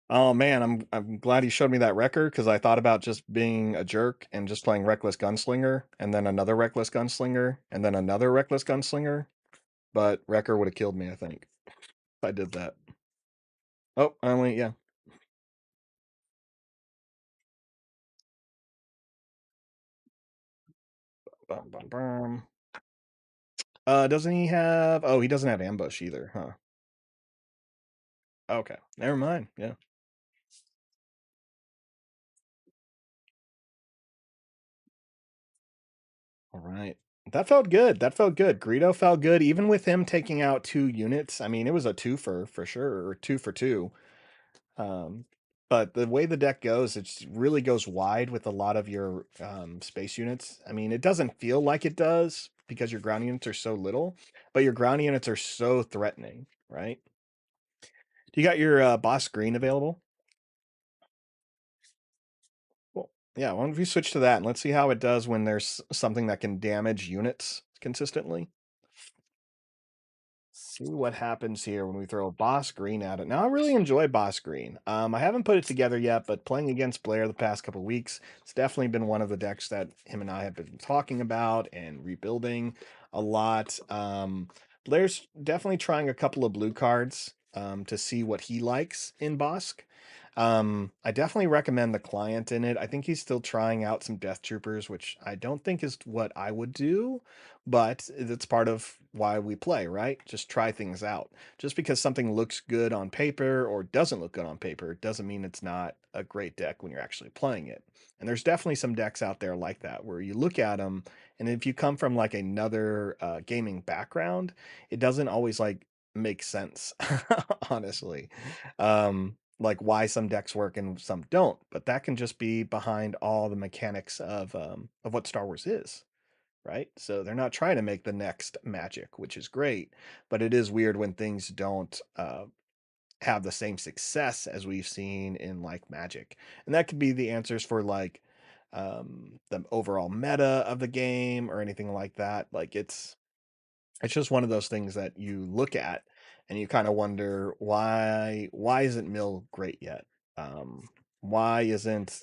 Oh man, I'm glad he showed me that record because I thought about just being a jerk and just playing Reckless Gunslinger and then another Reckless Gunslinger and then another Reckless Gunslinger. But Wrecker would have killed me, I think, if I did that. Oh, I only yeah. Bum, bum, bum. Doesn't he have? Oh, he doesn't have ambush either, huh? Okay, never mind. Yeah. All right. That felt good. That felt good. Greedo felt good, even with him taking out 2 units. I mean, it was a twofer for sure, or 2 for 2. Um, but the way the deck goes, it really goes wide with a lot of your space units. I mean, it doesn't feel like it does because your ground units are so little, but your ground units are so threatening, right? You got your Bossk Green available? Well, yeah, why don't we switch to that and let's see how it does when there's something that can damage units consistently. See what happens here when we throw Bossk Green at it. Now, I really enjoy Bossk Green. I haven't put it together yet, but playing against Blair the past couple weeks, it's definitely been one of the decks that him and I have been talking about and rebuilding a lot. Blair's definitely trying a couple of blue cards to see what he likes in Bossk. I definitely recommend the client in it. I think he's still trying out some Death Troopers, which I don't think is what I would do, but it's part of why we play, right? Just try things out. Just because something looks good on paper or doesn't look good on paper doesn't mean it's not a great deck when you're actually playing it. And there's definitely some decks out there like that where you look at them, and if you come from like another gaming background, it doesn't always like make sense, honestly. Like why some decks work and some don't, but that can just be behind all the mechanics of what Star Wars is, right? So they're not trying to make the next Magic, which is great, but it is weird when things don't have the same success as we've seen in like Magic, and that could be the answers for like the overall meta of the game or anything like that. Like it's just one of those things that you look at and you kind of wonder why isn't Mill great yet? Why isn't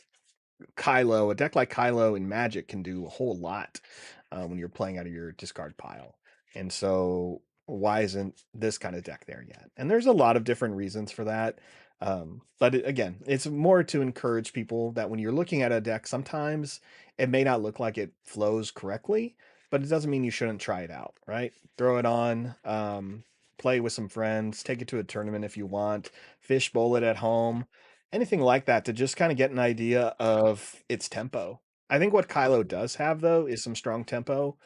Kylo, a deck like Kylo in Magic can do a whole lot when you're playing out of your discard pile. And so why isn't this kind of deck there yet? And there's a lot of different reasons for that. But again, it's more to encourage people that when you're looking at a deck, sometimes it may not look like it flows correctly, but it doesn't mean you shouldn't try it out, right? Throw it on, play with some friends, take it to a tournament if you want, fish bowl it at home, anything like that to just kind of get an idea of its tempo. I think what Kylo does have though is some strong tempo.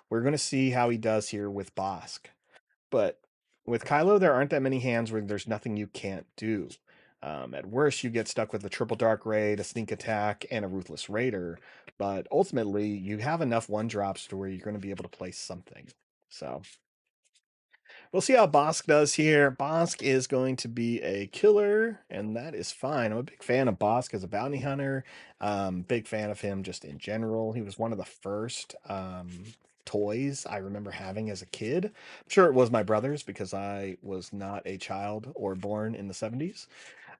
We're going to see how he does here with Bossk. But with Kylo, there aren't that many hands where there's nothing you can't do. At worst, you get stuck with a triple dark raid, a sneak attack, and a ruthless raider. But ultimately, you have enough one drops to where you're going to be able to play something. So we'll see how Bossk does here. Bossk is going to be a killer, and that is fine. I'm a big fan of Bossk as a bounty hunter. Big fan of him just in general. He was one of the first toys I remember having as a kid. I'm sure it was my brother's because I was not a child or born in the 70s.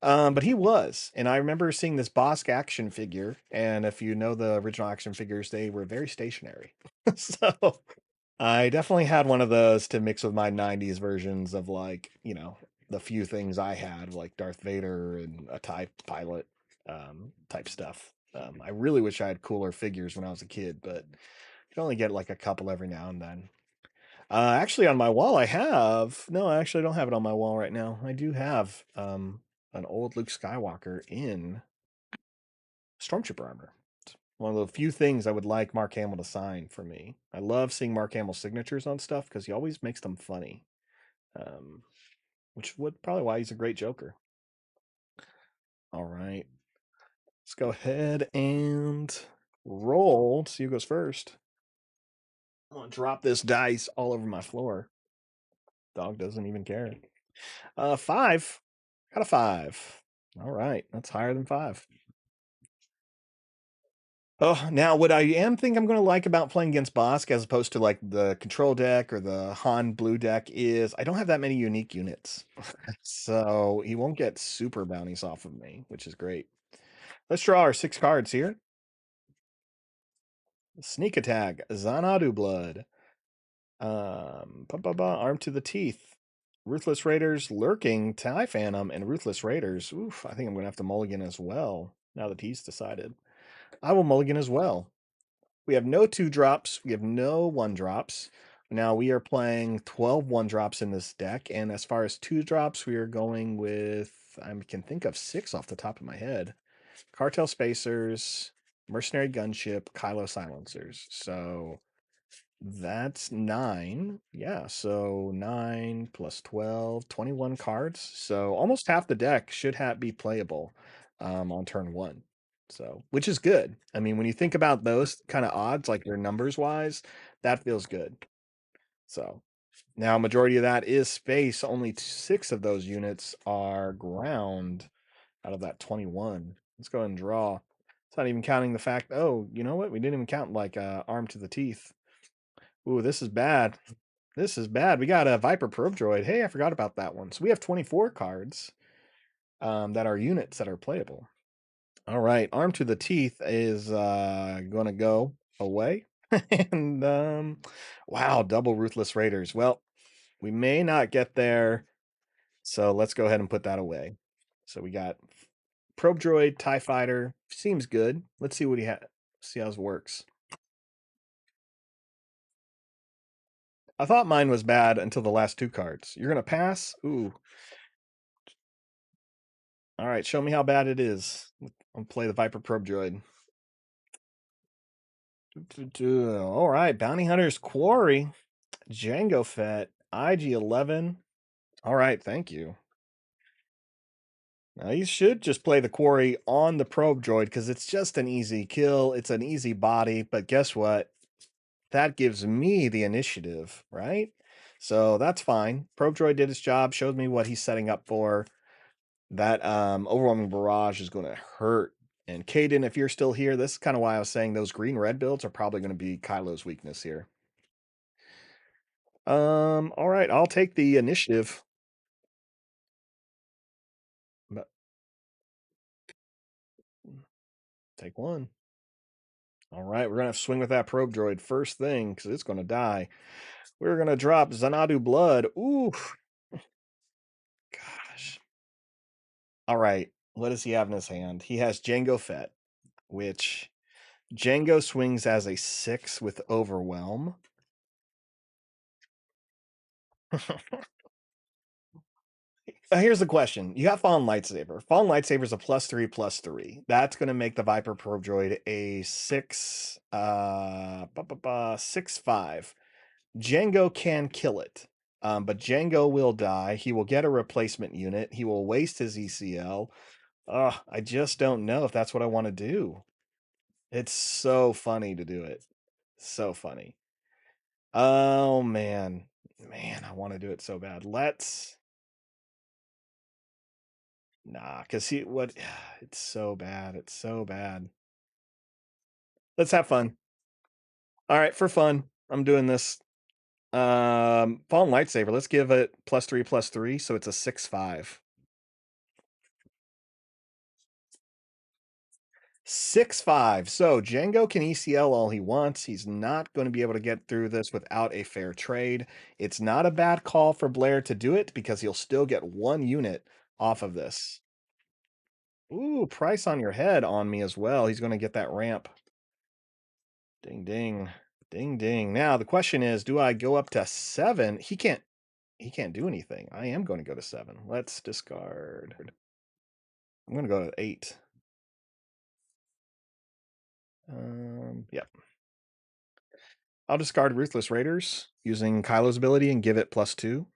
But he was. And I remember seeing this Bossk action figure. And if you know the original action figures, they were very stationary. So I definitely had one of those to mix with my 90s versions of like, the few things I had, like Darth Vader and a TIE pilot type stuff. I really wish I had cooler figures when I was a kid, but you can only get like a couple every now and then. Actually, on my wall, I have. No, I actually don't have it on my wall right now. I do have an old Luke Skywalker in Stormtrooper armor. It's one of the few things I would like Mark Hamill to sign for me. I love seeing Mark Hamill's signatures on stuff because he always makes them funny, um, which would probably why he's a great Joker. All right, let's go ahead and roll. See who goes first. I'm gonna drop this dice all over my floor. Dog doesn't even care. Five. Got a five. All right, that's higher than five. Oh, now what I am think I'm going to like about playing against Bossk as opposed to like the control deck or the Han blue deck is I don't have that many unique units. So he won't get super bounties off of me, which is great. Let's draw our 6 cards here. Sneak attack, Xanadu blood. Arm to the teeth. Ruthless Raiders, Lurking, TIE Phantom, and Ruthless Raiders. Oof, I think I'm going to have to mulligan as well, now that he's decided. I will mulligan as well. We have no 2-drops. We have no 1-drops. Now we are playing 12 1-drops in this deck. And as far as 2-drops, we are going with, I can think of 6 off the top of my head. Cartel Spacers, Mercenary Gunship, Kylo Silencers. So that's 9. Yeah, so 9 plus 12, 21 cards. So almost half the deck should be playable on turn 1. So, which is good. I mean, when you think about those kind of odds, like their numbers wise, that feels good. So now majority of that is space. Only 6 of those units are ground out of that 21. Let's go ahead and draw. It's not even counting the fact, oh, you know what? We didn't even count like arm to the teeth. Ooh, this is bad. This is bad. We got a Viper Probe Droid. Hey, I forgot about that one. So we have 24 cards that are units that are playable. All right, Arm to the Teeth is going to go away. And wow, double Ruthless Raiders. Well, we may not get there. So let's go ahead and put that away. So we got Probe Droid, TIE Fighter. Seems good. Let's see what he has. See how it works. I thought mine was bad until the last 2 cards. You're going to pass? Ooh. All right, show me how bad it is. I'll play the Viper Probe Droid. All right, Bounty Hunter's Quarry, Django Fett, IG-11. All right, thank you. Now you should just play the Quarry on the Probe Droid because it's just an easy kill. It's an easy body, but guess what? That gives me the initiative, right? So that's fine. Probe Droid did his job, showed me what he's setting up for. That overwhelming barrage is going to hurt. And Caden, if you're still here, this is kind of why I was saying those green-red builds are probably going to be Kylo's weakness here. All right, I'll take the initiative. But take one. All right, we're going to have to swing with that probe droid first thing because it's going to die. We're going to drop Xanadu Blood. Ooh, gosh. All right, what does he have in his hand? He has Django Fett, which Django swings as a 6 with Overwhelm. Here's the question. You got Fallen Lightsaber. Fallen Lightsaber is a +3/+3. That's going to make the Viper Probe Droid a 6/5. Django can kill it. But Django will die. He will get a replacement unit. He will waste his ECL. I just don't know if that's what I want to do. It's so funny to do it. So funny. Oh man. Man, I want to do it so bad. Nah, because he what it's so bad. It's so bad. Let's have fun. All right, for fun. I'm doing this. Fallen Lightsaber. Let's give it +3/+3, so it's a 6/5. 6/5. So Django can ECL all he wants. He's not going to be able to get through this without a fair trade. It's not a bad call for Blair to do it because he'll still get one unit off of this. Ooh, price on your head on me as well. He's going to get that ramp. Ding ding. Ding ding. Now the question is, do I go up to 7? He can't do anything. I am going to go to 7. Let's discard. I'm going to go to 8. Yep. I'll discard Ruthless Raiders using Kylo's ability and give it +2.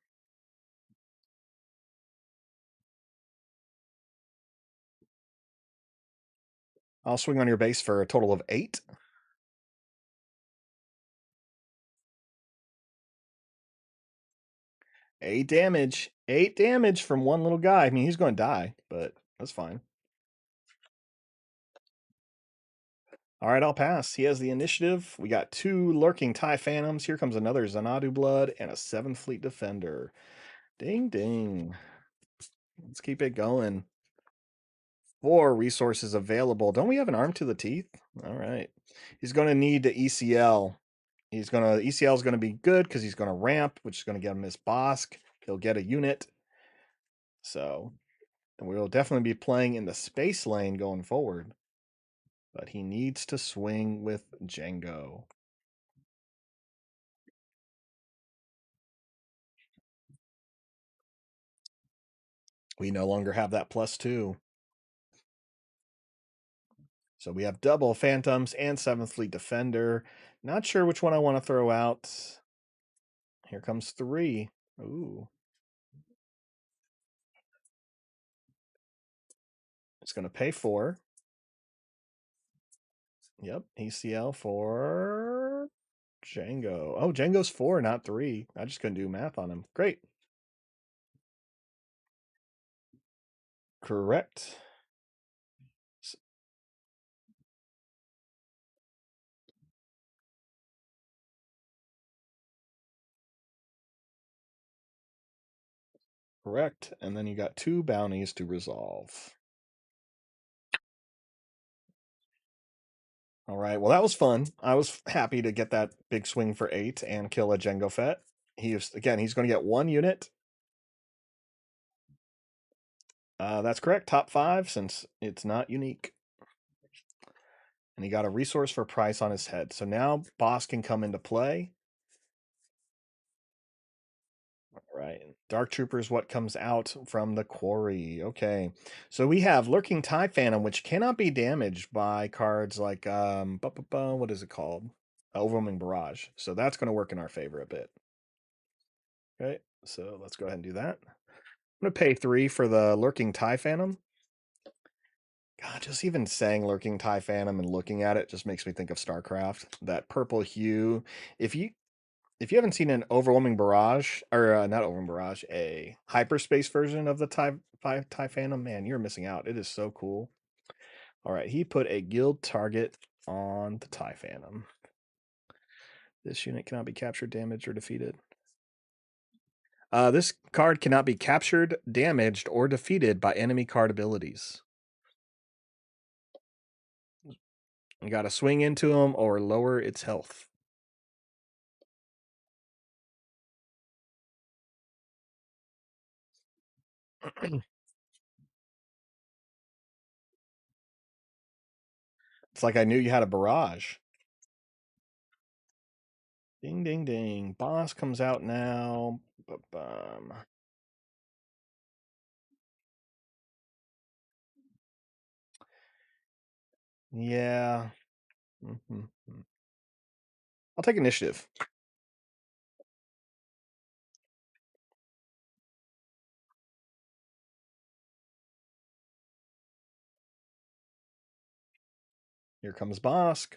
I'll swing on your base for a total of 8. 8 damage. 8 damage from one little guy. I mean, he's going to die, but that's fine. All right, I'll pass. He has the initiative. We got 2 lurking TIE Phantoms. Here comes another Xanadu Blood and a 7th Fleet Defender. Ding ding. Let's keep it going. 4 resources available. Don't we have an arm to the teeth? All right. He's going to need the ECL. ECL is going to be good because he's going to ramp, which is going to get him his Bossk. He'll get a unit. So we'll definitely be playing in the space lane going forward. But he needs to swing with Django. We no longer have that +2. So we have double Phantoms and 7th Fleet Defender. Not sure which one I want to throw out. Here comes 3. Ooh. It's going to pay 4. Yep, ECL for Django. Oh, Django's 4, not 3. I just couldn't do math on him. Great. Correct. Correct. And then you got 2 bounties to resolve. All right. Well, that was fun. I was happy to get that big swing for 8 and kill a Django Fett. He's going to get 1 unit. That's correct. Top 5 since it's not unique. And he got a resource for price on his head. So now Bossk can come into play. Right. Dark Trooper is what comes out from the quarry. Okay. So we have Lurking TIE Phantom, which cannot be damaged by cards like what is it called? Overwhelming Barrage. So that's going to work in our favor a bit. Okay. So let's go ahead and do that. I'm going to pay 3 for the Lurking TIE Phantom. God, just even saying Lurking TIE Phantom and looking at it just makes me think of StarCraft. That purple hue. If you haven't seen an Overwhelming Barrage, or not Overwhelming Barrage, a hyperspace version of the TIE Phantom, man, you're missing out. It is so cool. All right, he put a guild target on the TIE Phantom. This unit cannot be captured, damaged, or defeated. This card cannot be captured, damaged, or defeated by enemy card abilities. You got to swing into him or lower its health. It's like I knew you had a barrage. Ding, ding, ding. Boss comes out now. Ba-bum. Yeah. Mhm. I'll take initiative. Here comes Bossk.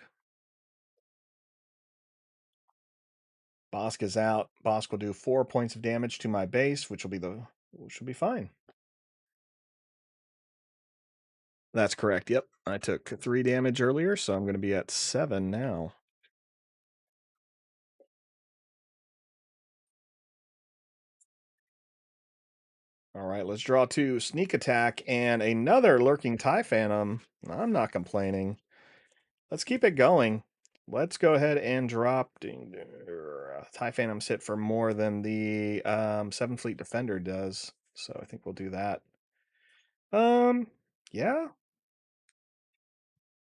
Bossk is out. Bossk will do 4 points of damage to my base, which will be fine. That's correct. Yep. I took 3 damage earlier, so I'm going to be at 7 now. All right, let's draw 2. Sneak attack and another lurking TIE Phantom. I'm not complaining. Let's keep it going. Let's go ahead and drop TIE Phantoms hit for more than the 7 Fleet Defender does. So I think we'll do that. Um, yeah.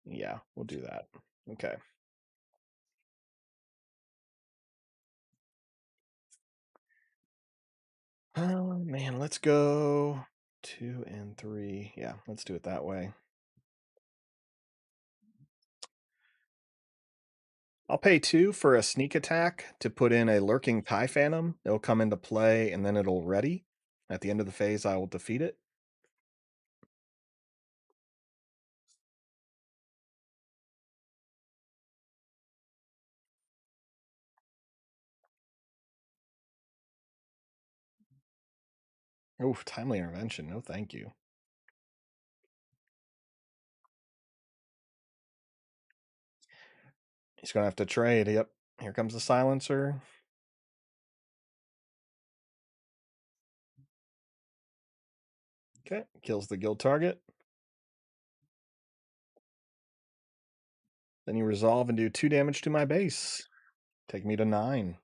Yeah, we'll do that. Okay. Oh man, let's go 2 and 3. Yeah, let's do it that way. I'll pay 2 for a sneak attack to put in a lurking TIE Phantom. It'll come into play and then it'll ready. At the end of the phase, I will defeat it. Oh, timely intervention. No, thank you. He's gonna have to trade. Yep. Here comes the silencer. Okay, kills the guild target. Then you resolve and do 2 damage to my base. Take me to 9.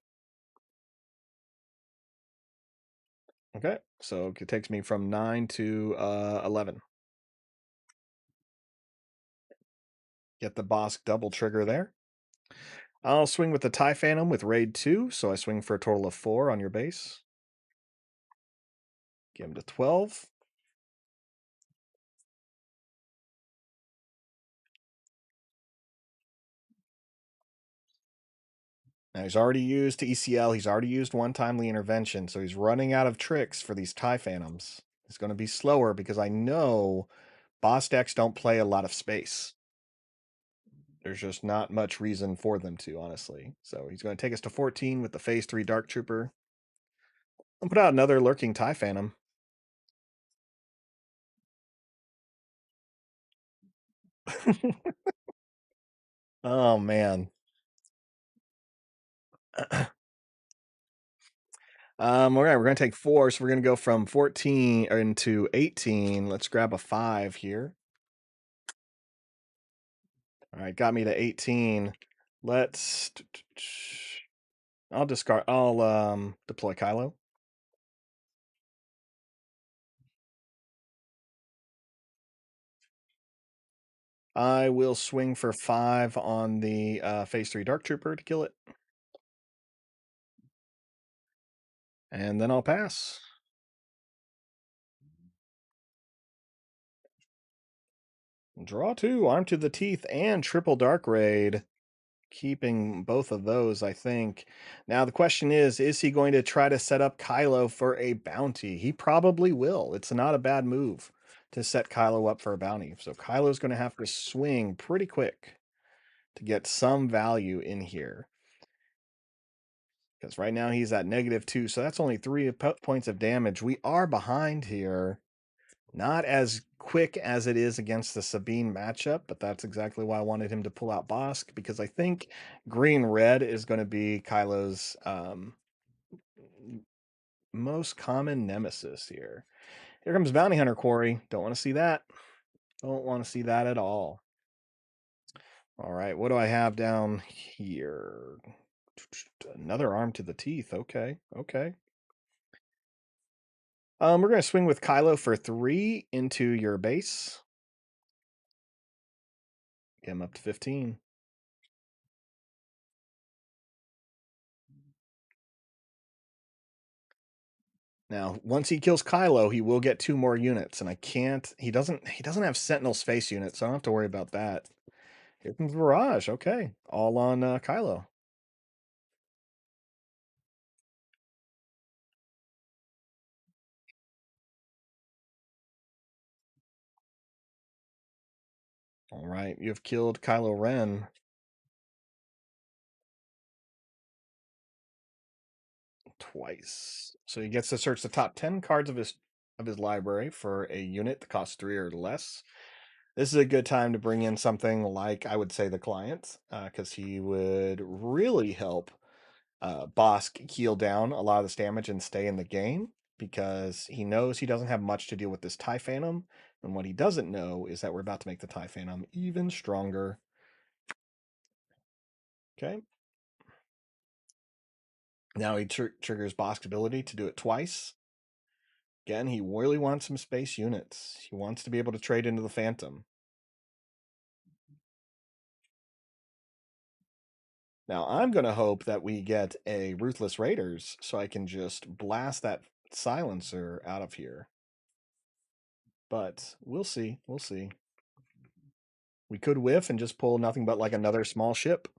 Okay, so it takes me from 9 to 11. Get the Bossk double trigger there. I'll swing with the TIE Phantom with Raid 2, so I swing for a total of 4 on your base. Get him to 12. Now he's already used ECL, he's already used one timely intervention, so he's running out of tricks for these TIE Phantoms. It's going to be slower because I know boss decks don't play a lot of space. There's just not much reason for them to, honestly. So he's going to take us to 14 with the Phase 3 Dark Trooper. I'll put out another Lurking TIE Phantom. Oh, man. All right, we're going to take 4, so we're going to go from 14 into 18. Let's grab a 5 here. All right, got me to 18. Let's... I'll discard... I'll deploy Kylo. I will swing for 5 on the Phase 3 Dark Trooper to kill it. And then I'll pass. Draw 2, Arm to the Teeth, and Triple Dark Raid. Keeping both of those, I think. Now, the question is he going to try to set up Kylo for a bounty? He probably will. It's not a bad move to set Kylo up for a bounty. So Kylo's going to have to swing pretty quick to get some value in here. Because right now he's at -2, so that's only 3 points of damage. We are behind here. Not as quick as it is against the Sabine matchup, but that's exactly why I wanted him to pull out Bossk, because I think green-red is going to be Kylo's most common nemesis here. Here comes Bounty Hunter Quarry. Don't want to see that. Don't want to see that at all. All right, what do I have down here? Another Arm to the Teeth. Okay, okay. We're going to swing with Kylo for 3 into your base. Get him up to 15. Now, once he kills Kylo, he will get 2 more units, and I can't. He doesn't have Sentinel space units, so I don't have to worry about that. Here comes Barrage. Okay, all on Kylo. All right, you have killed Kylo Ren twice, so he gets to search the top 10 cards of his library for a unit that costs 3 or less. This is a good time to bring in something like, I would say, the Client, because he would really help Bossk heal down a lot of this damage and stay in the game, because he knows he doesn't have much to deal with this TIE Phantom, and what he doesn't know is that we're about to make the TIE Phantom even stronger. Okay. Now he triggers Bossk's ability to do it twice. Again, he really wants some space units. He wants to be able to trade into the Phantom. Now, I'm going to hope that we get a Ruthless Raiders so I can just blast that silencer out of here. But we'll see. We'll see. We could whiff and just pull nothing but like another small ship.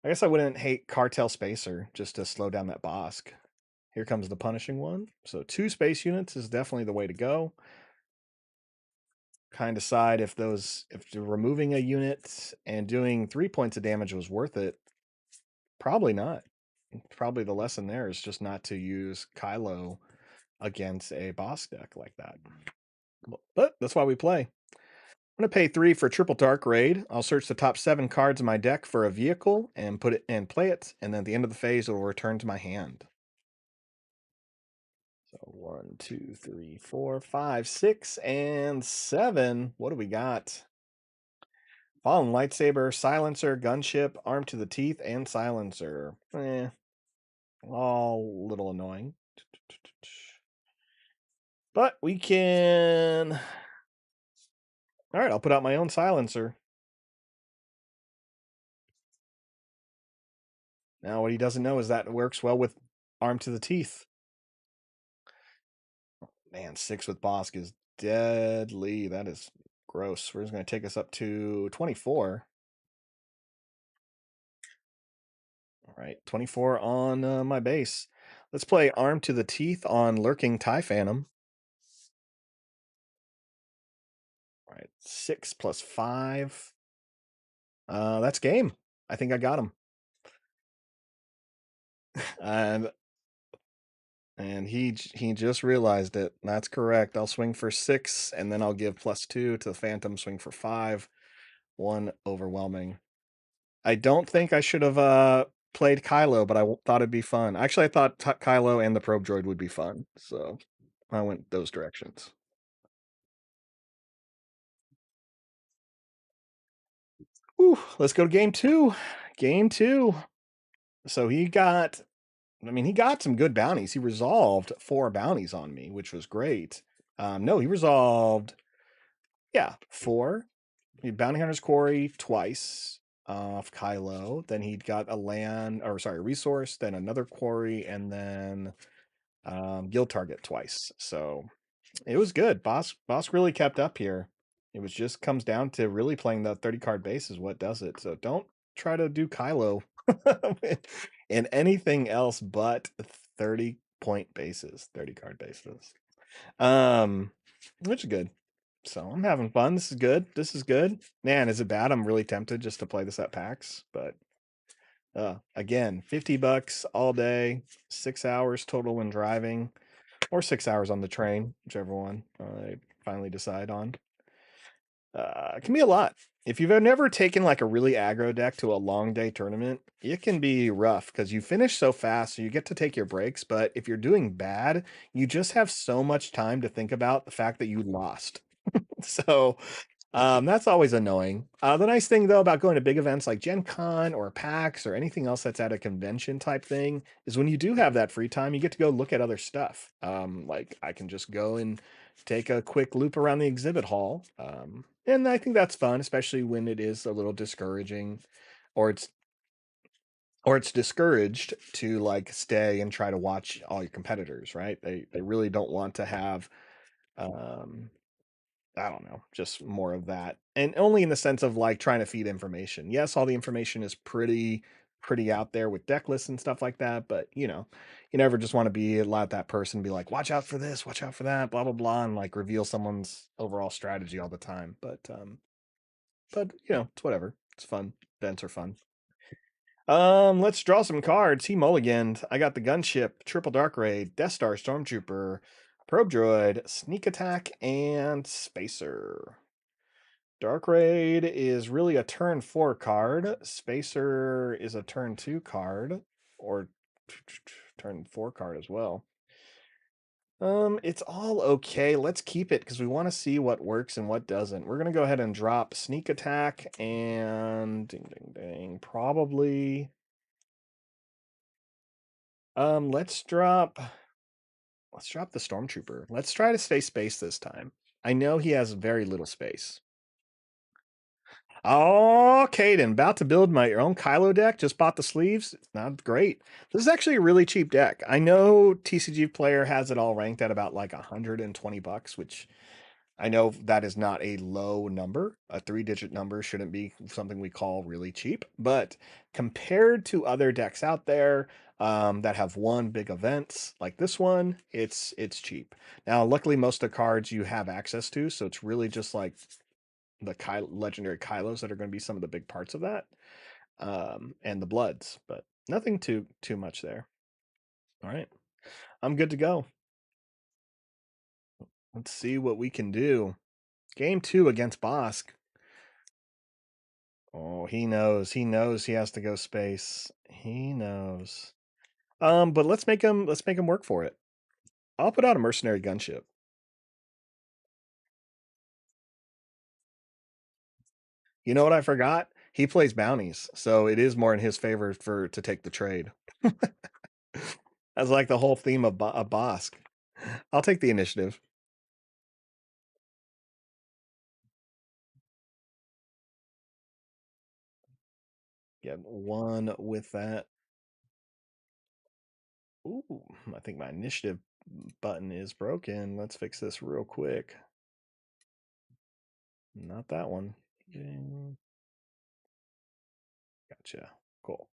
I guess I wouldn't hate Cartel Spacer just to slow down that Bossk. Here comes the punishing one. So 2 space units is definitely the way to go. Kind of decide if removing a unit and doing 3 points of damage was worth it. Probably not. Probably the lesson there is just not to use Kylo against a Bossk deck like that. But that's why we play. I'm going to pay 3 for Triple Dark Raid. I'll search the top 7 cards in my deck for a vehicle and put it and play it, and then at the end of the phase it will return to my hand. So 1, 2, 3, 4, 5, 6, and 7. What do we got? Fallen Lightsaber, Silencer, Gunship, Armed to the Teeth, and Silencer. All a little annoying. But we can... All right, I'll put out my own Silencer. Now, what he doesn't know is that it works well with Armed to the Teeth. Man, 6 with Bossk is deadly. That is gross. We're just going to take us up to 24. All right, 24 on my base. Let's play Armed to the Teeth on Lurking TIE Phantom. All right, 6 plus 5. That's game. I think I got him. And he just realized it. That's correct. I'll swing for 6, and then I'll give +2 to the Phantom. Swing for 5. 1 overwhelming. I don't think I should have played Kylo, but I thought it'd be fun. Actually, I thought Kylo and the probe droid would be fun, so I went those directions. Whew, let's go to game 2. Game 2. So he got some good bounties. He resolved 4 bounties on me, which was great. No, he resolved, 4. Bounty Hunter's Quarry twice off Kylo. Then he got a resource, then another quarry, and then guild target twice. So it was good. Bossk really kept up here. It was just comes down to really playing the 30 card base is what does it. So don't try to do Kylo in anything else but 30 point bases, 30 card bases. Which is good. So I'm having fun. This is good. This is good. Man, is it bad? I'm really tempted just to play this at PAX, but again, $50 all day, 6 hours total when driving, or 6 hours on the train, whichever one I finally decide on. It can be a lot. If you've never taken like a really aggro deck to a long day tournament, it can be rough because you finish so fast, so you get to take your breaks. But if you're doing bad, you just have so much time to think about the fact that you lost. So That's always annoying. The nice thing though about going to big events like Gen Con or PAX or anything else that's at a convention type thing is when you do have that free time, you get to go look at other stuff. Like I can just go and take a quick loop around the exhibit hall. And I think that's fun, especially when it is a little discouraging or it's discouraged to like stay and try to watch all your competitors, right? They really don't want to have um I don't know, just more of that. And only in the sense of like trying to feed information. Yes, all the information is pretty out there with deck lists and stuff like that, but you never just want to be let that person be like, watch out for this, watch out for that, blah blah blah, and like reveal someone's overall strategy all the time. But it's whatever. It's fun. Events are fun. Let's draw some cards. He mulliganed. I got the gunship, triple dark raid, Death Star Stormtrooper, probe droid, sneak attack, and spacer. Dark Raid is really a turn 4 card. Spacer is a turn 2 card, or turn 4 card as well. It's all okay. Let's keep it because we want to see what works and what doesn't. We're gonna go ahead and drop sneak attack and ding ding ding. Probably. Let's drop the Stormtrooper. Let's try to stay space this time. I know he has very little space. Oh, Caden, about to build my own Kylo deck. Just bought the sleeves. It's not great. This is actually a really cheap deck. I know TCG Player has it all ranked at about like $120, which I know that is not a low number. A 3-digit number shouldn't be something we call really cheap. But compared to other decks out there that have won big events like this one, it's cheap. Now, luckily, most of the cards you have access to, so it's really just like the legendary Kylos that are going to be some of the big parts of that, and the Bloods, but nothing too much there. All right, I'm good to go. Let's see what we can do. Game 2 against Bossk. Oh, he knows. He knows he has to go space. He knows. But let's make him work for it. I'll put out a mercenary gunship. You know what I forgot? He plays bounties, so it is more in his favor to take the trade. That's like the whole theme of, Bossk. I'll take the initiative. Get one with that. Ooh, I think my initiative button is broken. Let's fix this real quick. Not that one. Gotcha. Cool.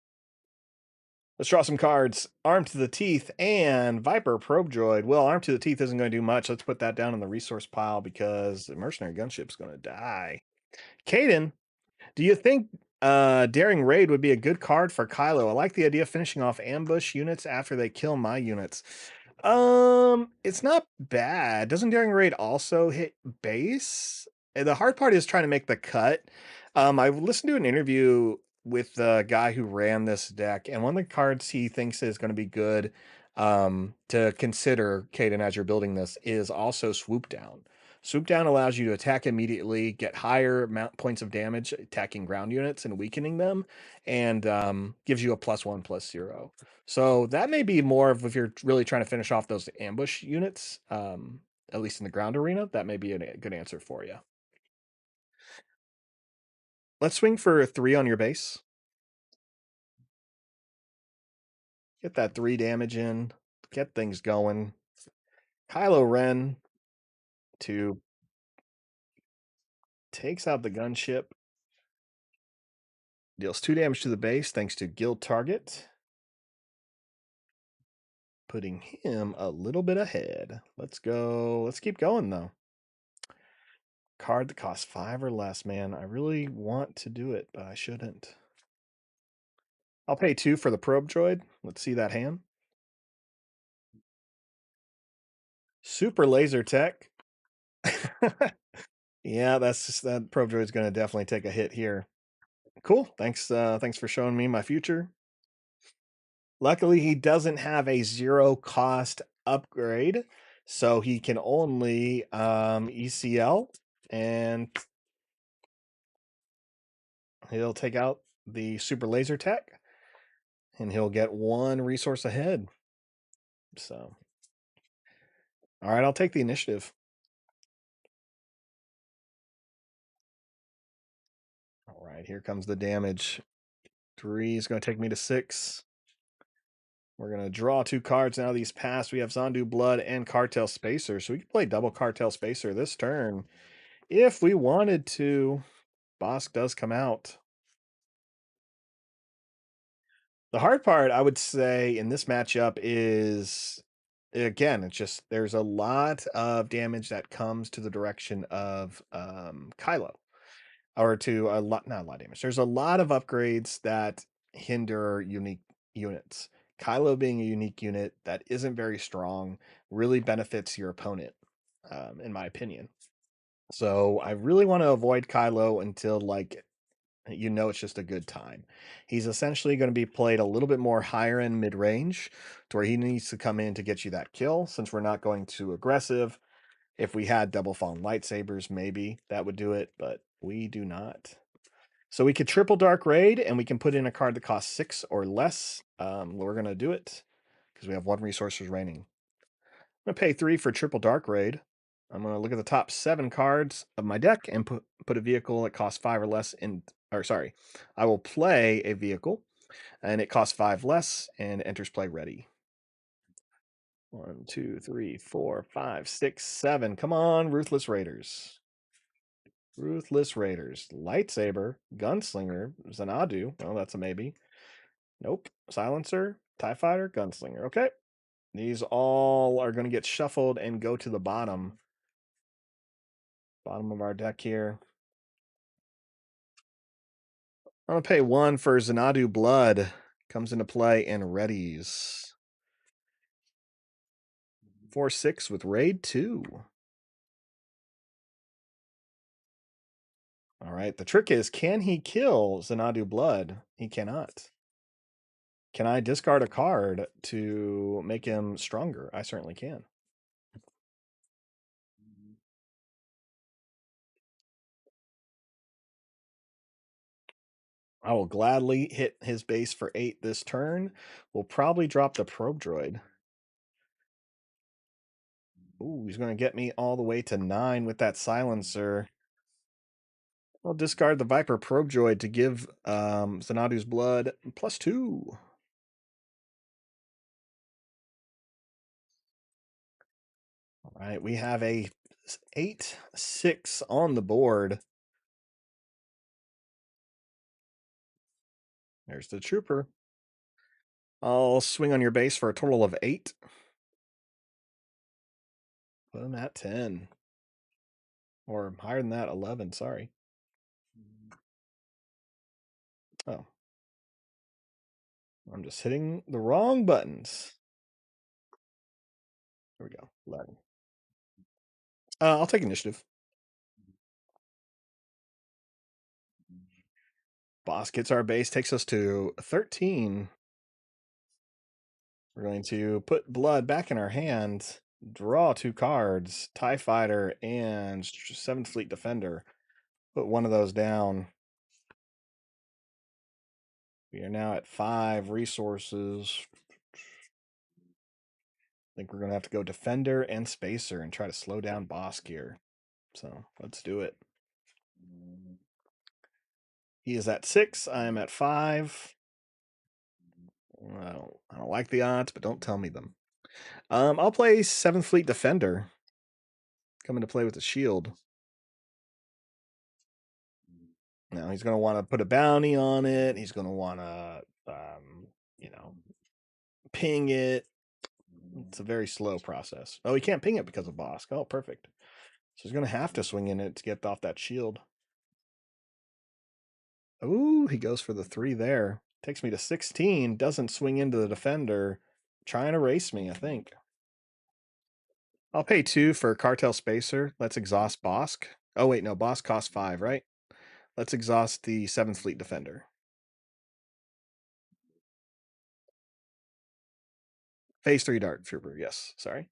Let's draw some cards. Arm to the Teeth and Viper Probe Droid. Well, Arm to the Teeth isn't going to do much. Let's put that down in the resource pile because the Mercenary Gunship's going to die. Caden, do you think Daring Raid would be a good card for Kylo? I like the idea of finishing off ambush units after they kill my units. It's not bad. Doesn't Daring Raid also hit base? The hard part is trying to make the cut. I listened to an interview with the guy who ran this deck, and one of the cards he thinks is going to be good to consider, Caden, as you're building this, is also Swoop Down. Swoop Down allows you to attack immediately, get higher points of damage attacking ground units and weakening them, and gives you a +1/+0. So that may be more of if you're really trying to finish off those ambush units, at least in the ground arena, that may be a good answer for you. Let's swing for 3 on your base. Get that 3 damage in, get things going. Kylo Ren to takes out the gunship, deals 2 damage to the base thanks to Guild Target, putting him a little bit ahead. Let's go. Let's keep going though. Card that costs 5 or less, man. I really want to do it, but I shouldn't. I'll pay 2 for the probe droid. Let's see that hand. Super laser tech. Yeah, that probe droid's going to definitely take a hit here. Cool. Thanks for showing me my future. Luckily, he doesn't have a 0 cost upgrade, so he can only ECL and He'll take out the super laser tech, and he'll get 1 resource ahead. So, all right, I'll take the initiative. All right, here comes the damage. 3 is going to take me to 6. We're going to draw 2 cards now. These pass. We have Zondu Blood and Cartel Spacer. So we can play double Cartel Spacer this turn if we wanted to. Bossk does come out. The hard part, I would say, in this matchup is, again, it's just there's a lot of damage that comes to the direction of Kylo, or to a lot, not a lot of damage. There's a lot of upgrades that hinder unique units. Kylo being a unique unit that isn't very strong really benefits your opponent, in my opinion. So I really want to avoid Kylo until like it's just a good time. He's essentially going to be played a little bit more higher end mid range to where he needs to come in to get you that kill. Since we're not going too aggressive, if we had double fallen lightsabers, maybe that would do it, but we do not. So we could triple Dark Raid and we can put in a card that costs 6 or less. We're going to do it because we have 1 resource remaining. I'm going to pay 3 for triple Dark Raid. I'm going to look at the top 7 cards of my deck and put a vehicle that costs 5 or less in, or sorry, I will play a vehicle and it costs 5 less and enters play ready. 1, 2, 3, 4, 5, 6, 7. Come on, Ruthless Raiders. Ruthless Raiders. Lightsaber, Gunslinger, Xanadu. Oh, that's a maybe. Nope. Silencer, TIE Fighter, Gunslinger. Okay. These all are going to get shuffled and go to the bottom. Bottom of our deck here. I'm going to pay 1 for Xanadu Blood. Comes into play and readies. 4/6 with Raid 2. All right. The trick is, can he kill Xanadu Blood? He cannot. Can I discard a card to make him stronger? I certainly can. I will gladly hit his base for 8 this turn. We'll probably drop the probe droid. Ooh, he's going to get me all the way to 9 with that silencer. I'll discard the Viper probe droid to give Xanadu's blood +2. All right, we have a 8/6 on the board. There's the trooper. I'll swing on your base for a total of 8. Put him at 10. Or higher than that, 11, sorry. Oh. I'm just hitting the wrong buttons. There we go. 11. I'll take initiative. Bossk hits our base, takes us to 13. We're going to put blood back in our hand, draw 2 cards, TIE Fighter and 7th Fleet Defender. Put one of those down. We are now at 5 resources. I think we're going to have to go Defender and Spacer and try to slow down Bossk here. So let's do it. He is at 6. I am at 5. I don't like the odds, but don't tell me them. I'll play 7th Fleet Defender. Coming to play with the shield. Now he's going to want to put a bounty on it. He's going to want to, ping it. It's a very slow process. Oh, he can't ping it because of Bossk. Oh, perfect. So he's going to have to swing in it to get off that shield. Ooh, he goes for the 3 there. Takes me to 16. Doesn't swing into the defender. Trying to race me, I think. I'll pay 2 for Cartel Spacer. Let's exhaust Bossk. Oh, wait, no. Bossk costs 5, right? Let's exhaust the 7th Fleet Defender. Phase 3 Dark Trooper. Yes, sorry.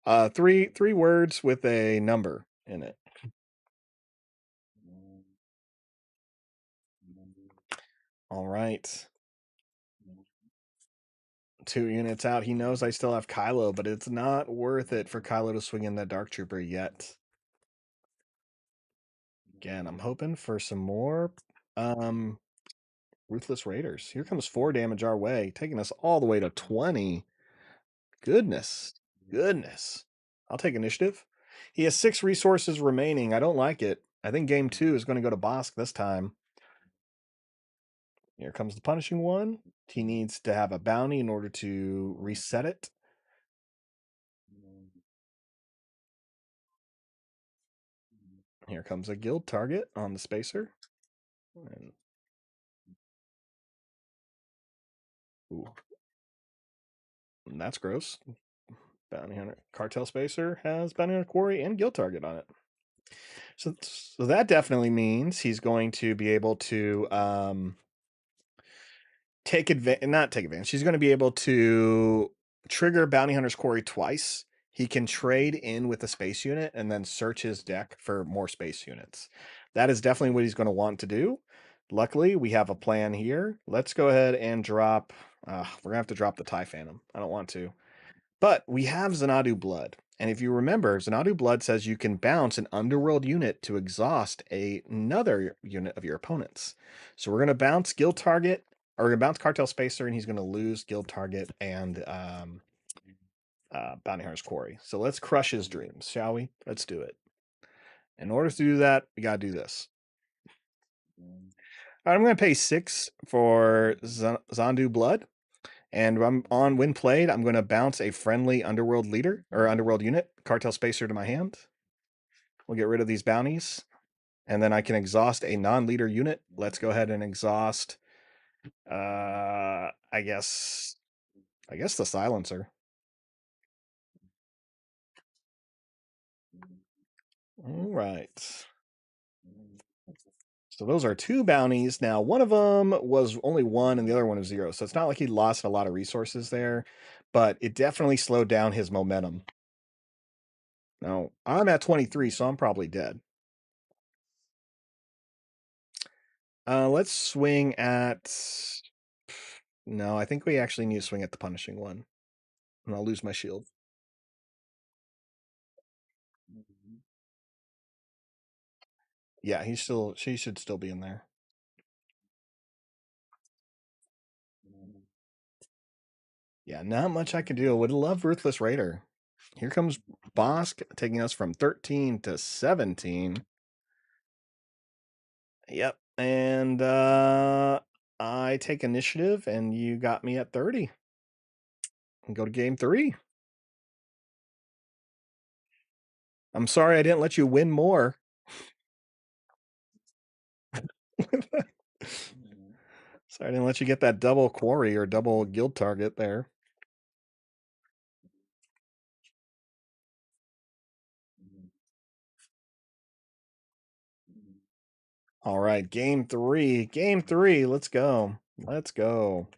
3 words with a number in it. All right. 2 units out. He knows I still have Kylo, but it's not worth it for Kylo to swing in that Dark Trooper yet. Again, I'm hoping for some more Ruthless Raiders. Here comes 4 damage our way, taking us all the way to 20. Goodness. Goodness. I'll take initiative. He has 6 resources remaining. I don't like it. I think game 2 is going to go to Bossk this time. Here comes the punishing one. He needs to have a bounty in order to reset it. Here comes a guild target on the spacer. And, ooh, and that's gross. Bounty hunter cartel spacer has bounty hunter quarry and guild target on it. So that definitely means he's going to be able to not take advantage. He's going to be able to trigger bounty hunter's quarry twice. He can trade in with a space unit and then search his deck for more space units. That is definitely what he's going to want to do. Luckily, we have a plan here. Let's go ahead and drop. We're going to have to drop the TIE Phantom. I don't want to. But we have Xanadu Blood. And if you remember, Xanadu Blood says you can bounce an underworld unit to exhaust another unit of your opponent's. So we're going to bounce Guild Target, or we're going to bounce Cartel Spacer, and he's going to lose Guild Target and Bounty Hunter's Quarry. So let's crush his dreams, shall we? Let's do it. In order to do that, we got to do this. I'm going to pay 6 for Xanadu Blood. And I'm on when played, I'm going to bounce a friendly underworld leader or underworld unit, cartel spacer to my hand. We'll get rid of these bounties. And then I can exhaust a non-leader unit. Let's go ahead and exhaust I guess the silencer. All right. So those are 2 bounties. Now, one of them was only 1 and the other one was 0. So it's not like he lost a lot of resources there, but it definitely slowed down his momentum. Now, I'm at 23, so I'm probably dead. Let's swing at. No, I think we actually need to swing at the punishing one. And I'll lose my shield. Yeah, she should still be in there. Yeah, not much I can do. Would love Ruthless Raider. Here comes Bossk taking us from 13 to 17. Yep. And I take initiative and you got me at 30. And go to game 3. I'm sorry I didn't let you win more. Sorry I didn't let you get that double quarry or double guild target there. All right, game 3. Game 3. Let's go. Let's go.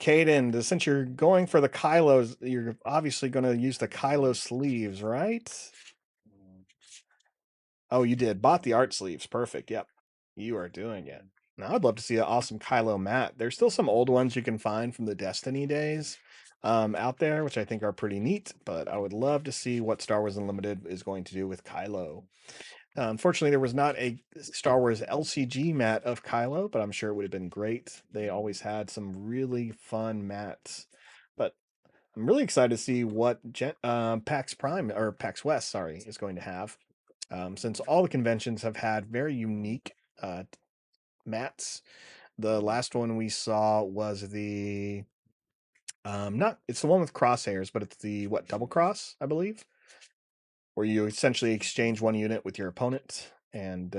Caden, since you're going for the Kylos, you're obviously going to use the Kylo sleeves, right? Oh, you did. Bought the art sleeves. Perfect. Yep. You are doing it. Now, I'd love to see an awesome Kylo mat. There's still some old ones you can find from the Destiny days out there, which I think are pretty neat, but I would love to see what Star Wars Unlimited is going to do with Kylo. Unfortunately, there was not a Star Wars LCG mat of Kylo, but I'm sure it would have been great. They always had some really fun mats. But I'm really excited to see what PAX Prime or PAX West, sorry, is going to have. Since all the conventions have had very unique mats. The last one we saw was the not it's the one with crosshairs, but it's the double cross, I believe, where you essentially exchange one unit with your opponent and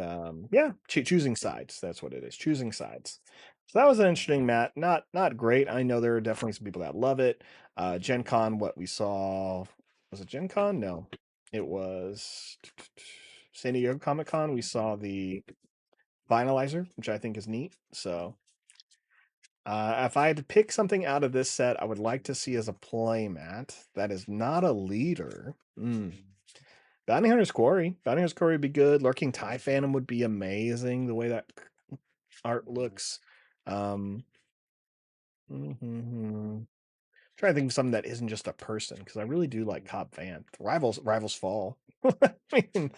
yeah, choosing sides. That's what it is, choosing sides. So that was an interesting mat. Not great. I know there are definitely some people that love it. Gen Con, what we saw, was it Gen Con? No, it was San Diego Comic Con. We saw the Finalizer, which I think is neat. So if I had to pick something out of this set, I would like to see as a playmat that is not a leader. Bounty Hunter's Quarry. Bounty Hunter's Quarry would be good. Lurking TIE Phantom would be amazing. The way that art looks. Mhm. Trying to think of something that isn't just a person because I really do like Cobb Vanth. Rivals Fall. I mean,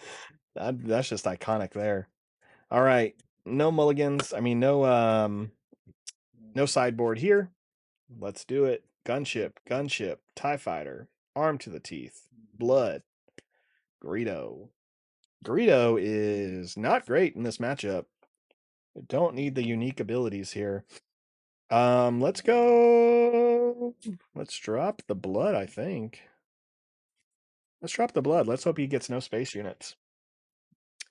that's just iconic there. All right, no mulligans. I mean, no sideboard here. Let's do it. Gunship, TIE Fighter, Arm to the Teeth, Blood, Greedo. Greedo is not great in this matchup. I don't need the unique abilities here. Let's go. Let's drop the blood, I think. Let's drop the blood. Let's hope he gets no space units.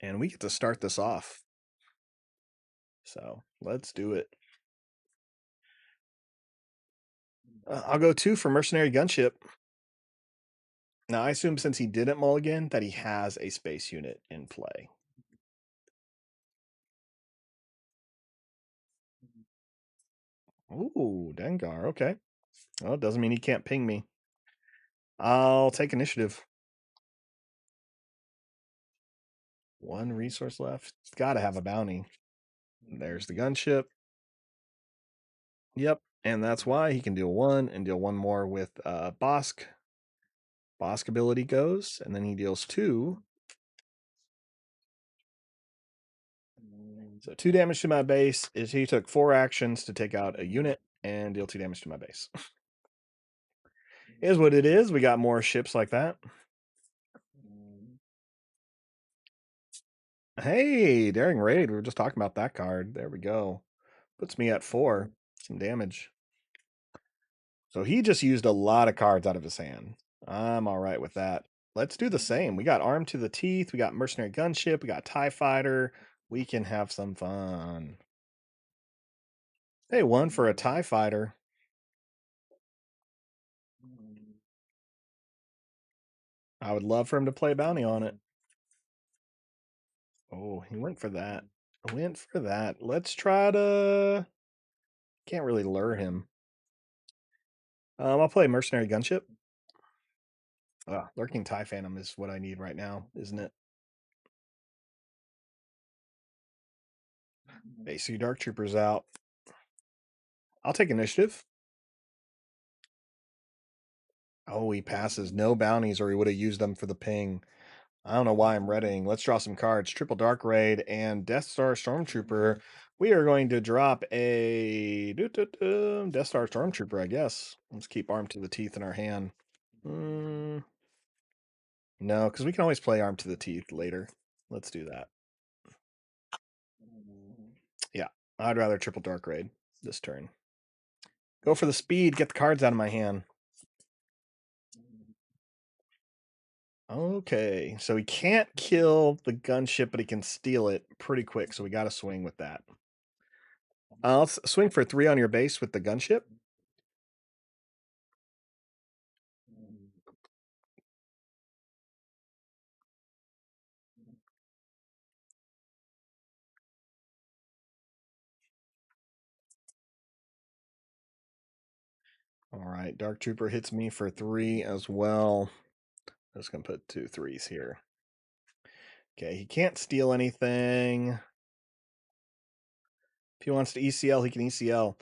And we get to start this off. So let's do it. I'll go 2 for Mercenary Gunship. Now, I assume since he didn't mulligan that he has a space unit in play. Ooh, Dengar. Okay. Well, it doesn't mean he can't ping me. I'll take initiative. 1 resource left. It's got to have a bounty. There's the gunship. Yep. And that's why he can deal 1 and deal 1 more with Bossk. Bossk ability goes, and then he deals 2. So 2 damage to my base is he took 4 actions to take out a unit and deal 2 damage to my base. Is what it is. We got more ships like that. Hey, Daring Raid. We were just talking about that card. There we go. Puts me at 4. Some damage. So he just used a lot of cards out of his hand. I'm all right with that. Let's do the same. We got Arm to the Teeth. We got Mercenary Gunship. We got TIE Fighter. We can have some fun. Hey, 1 for a TIE Fighter. I would love for him to play bounty on it. Oh, he went for that. Went for that. Let's try to... Can't really lure him. I'll play Mercenary Gunship. Lurking TIE Phantom is what I need right now, isn't it? Basic Dark Troopers out. I'll take initiative. Oh, he passes. No bounties, or he would have used them for the ping. I don't know why I'm readying. Let's draw some cards. Triple Dark Raid and Death Star Stormtrooper. We are going to drop a Death Star Stormtrooper, I guess. Let's keep Arm to the Teeth in our hand. No, because we can always play Arm to the Teeth later. Let's do that. Yeah, I'd rather Triple Dark Raid this turn. Go for the speed. Get the cards out of my hand. Okay, so he can't kill the gunship, but he can steal it pretty quick, so we got to swing with that. I'll swing for 3 on your base with the gunship. All right, Dark Trooper hits me for 3 as well. I'm just going to put 2 3s here. Okay, he can't steal anything. If he wants to ECL, he can ECL.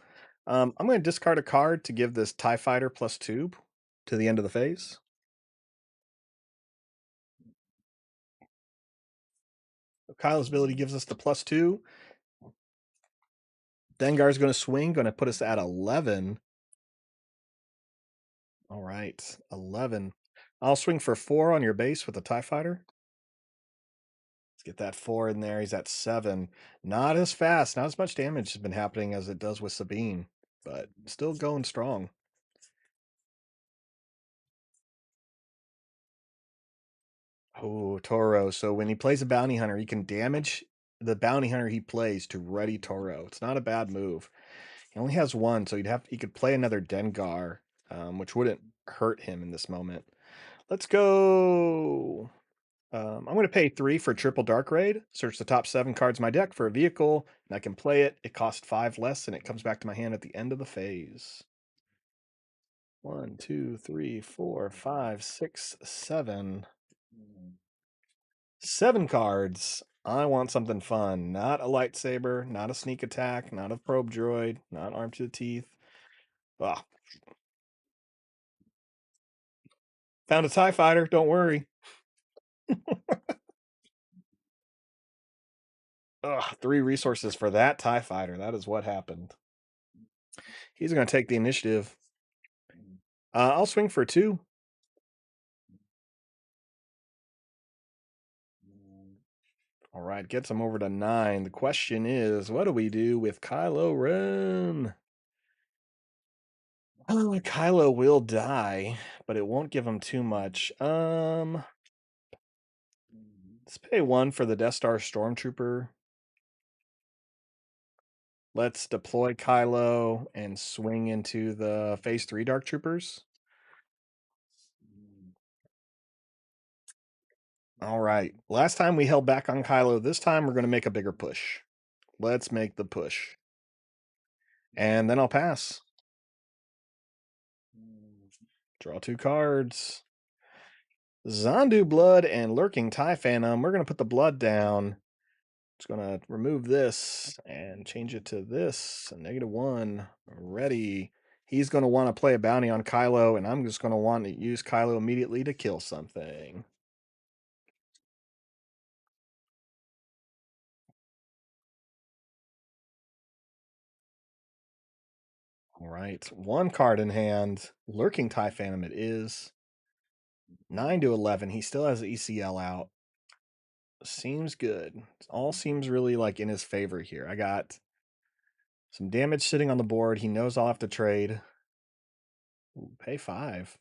I'm going to discard a card to give this TIE Fighter +2 to the end of the phase. Kylo's ability gives us the +2. Dengar's going to swing, going to put us at 11. All right, 11. I'll swing for 4 on your base with the TIE Fighter. Let's get that 4 in there. He's at 7. Not as fast, not as much damage has been happening as it does with Sabine, but still going strong. Oh, Toro. So when he plays a bounty hunter, he can damage the bounty hunter he plays to ready Toro. It's not a bad move. He only has 1, so he could play another Dengar, which wouldn't hurt him in this moment. Let's go. I'm going to pay 3 for Triple Dark Raid. Search the top 7 cards in my deck for a vehicle, and I can play it. It costs 5 less, and it comes back to my hand at the end of the phase. 1, 2, 3, 4, 5, 6, 7. 7 cards. I want something fun. Not a lightsaber, not a sneak attack, not a probe droid, not arm to the teeth. Ah, found a TIE fighter. Don't worry. Ugh, 3 resources for that TIE fighter. That is what happened. He's going to take the initiative. I'll swing for 2. All right, gets him over to 9. The question is, what do we do with Kylo Ren? Oh, Kylo will die, but it won't give him too much. Let's pay 1 for the Death Star Stormtrooper. Let's deploy Kylo and swing into the Phase 3 Dark Troopers. All right. Last time we held back on Kylo. This time we're going to make a bigger push. Let's make the push. And then I'll pass. Draw 2 cards. Zondu Blood and Lurking TIE Phantom. We're going to put the blood down. Just going to remove this and change it to this. A -1. Ready. He's going to want to play a bounty on Kylo, and I'm just going to want to use Kylo immediately to kill something. All right. 1 card in hand. Lurking TIE Phantom it is. 9 to 11. He still has the ECL out. Seems good. It all seems really like in his favor here. I got some damage sitting on the board. He knows I'll have to trade. Ooh, pay 5.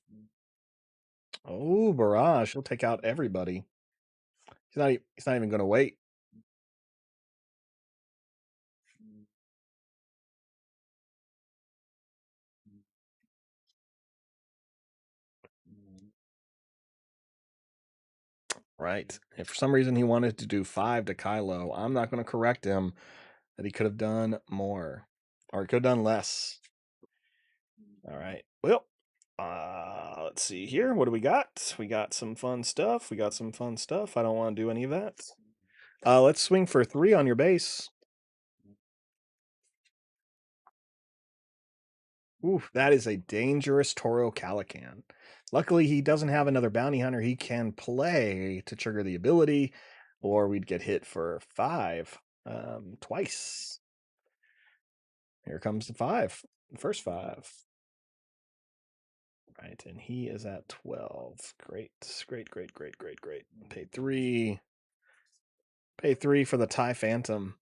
Oh, Barrage. He'll take out everybody. He's not even going to wait. Right. If for some reason he wanted to do 5 to Kylo, I'm not going to correct him that he could have done more. Or he could have done less. All right. Well, let's see here. What do we got? We got some fun stuff. I don't want to do any of that. Let's swing for 3 on your base. Ooh, that is a dangerous Toro Calican. Luckily, he doesn't have another bounty hunter he can play to trigger the ability, or we'd get hit for 5 twice. Here comes the 5, the first 5. Right, and he is at 12. Great. Pay 3. Pay 3 for the TIE Phantom.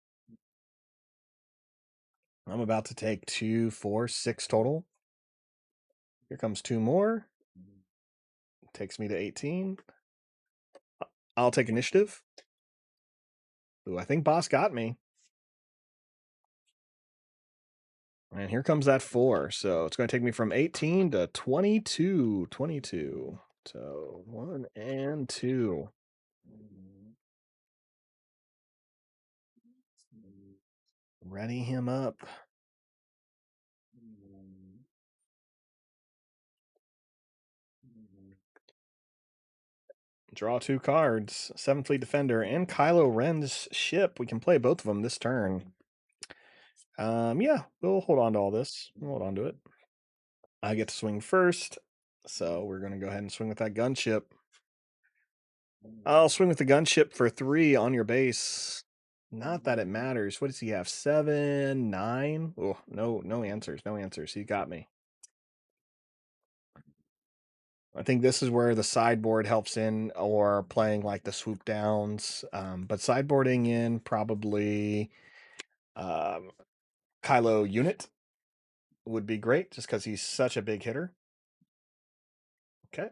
I'm about to take 2, 4, 6 total. Here comes 2 more. Takes me to 18. I'll take initiative. Ooh, I think Bossk got me. And here comes that 4. So it's going to take me from 18 to 22. 22. So 1 and 2. Ready him up. Draw 2 cards. 7 Fleet Defender and Kylo Ren's ship. We can play both of them this turn. Yeah, we'll hold on to all this. We'll hold on to it. I get to swing first. So we're going to go ahead and swing with that gunship. I'll swing with the gunship for 3 on your base. Not that it matters. What does he have? 7, 9? Oh, no answers. No answers. He got me. I think this is where the sideboard helps in, or playing like the swoop downs. But sideboarding in probably Kylo unit would be great, just because he's such a big hitter. Okay.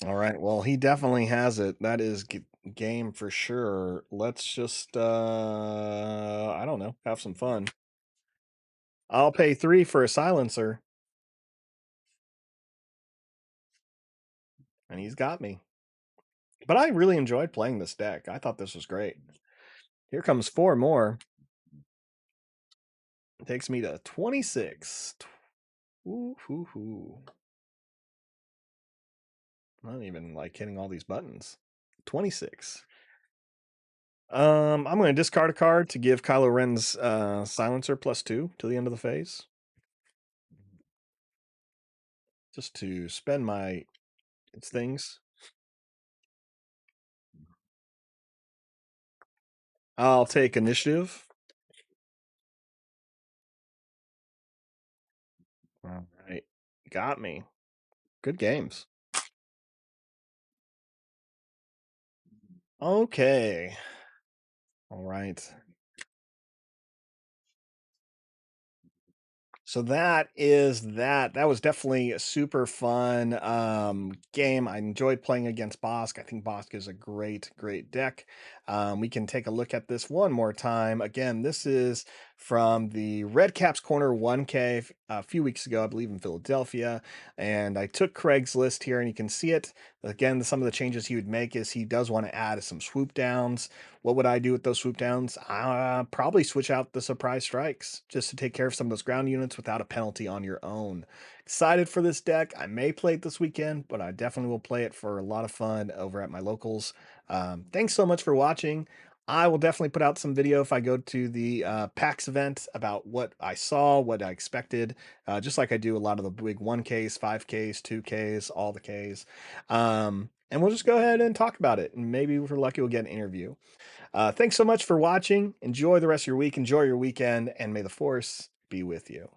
All right. Well, he definitely has it. That is game for sure. Let's just I don't know, have some fun. I'll pay 3 for a silencer, and he's got me. But I really enjoyed playing this deck. I thought this was great. Here comes 4 more. Takes me to 26. Ooh, hoo, hoo. Not even like hitting all these buttons. 26. I'm going to discard a card to give Kylo Ren's silencer +2 to the end of the phase. Just to spend my things. I'll take initiative. All right. Got me. Good games. Okay. All right. So that is that. That was definitely a super fun game. I enjoyed playing against Bossk. I think Bossk is a great, great deck. We can take a look at this one more time. Again, this is from the Redcap's Corner 1K a few weeks ago, I believe in Philadelphia. And I took Craigslist here, and you can see it. Again, some of the changes he would make is he does want to add some swoop downs. What would I do with those swoop downs? Probably switch out the surprise strikes just to take care of some of those ground units without a penalty on your own. Excited for this deck. I may play it this weekend, but I definitely will play it for a lot of fun over at my locals. Thanks so much for watching. I will definitely put out some video if I go to the PAX event about what I saw, what I expected, just like I do a lot of the big 1Ks, 5Ks, 2Ks, all the Ks. And we'll just go ahead and talk about it. And maybe if we're lucky, we'll get an interview. Thanks so much for watching. Enjoy the rest of your week. Enjoy your weekend. And may the force be with you.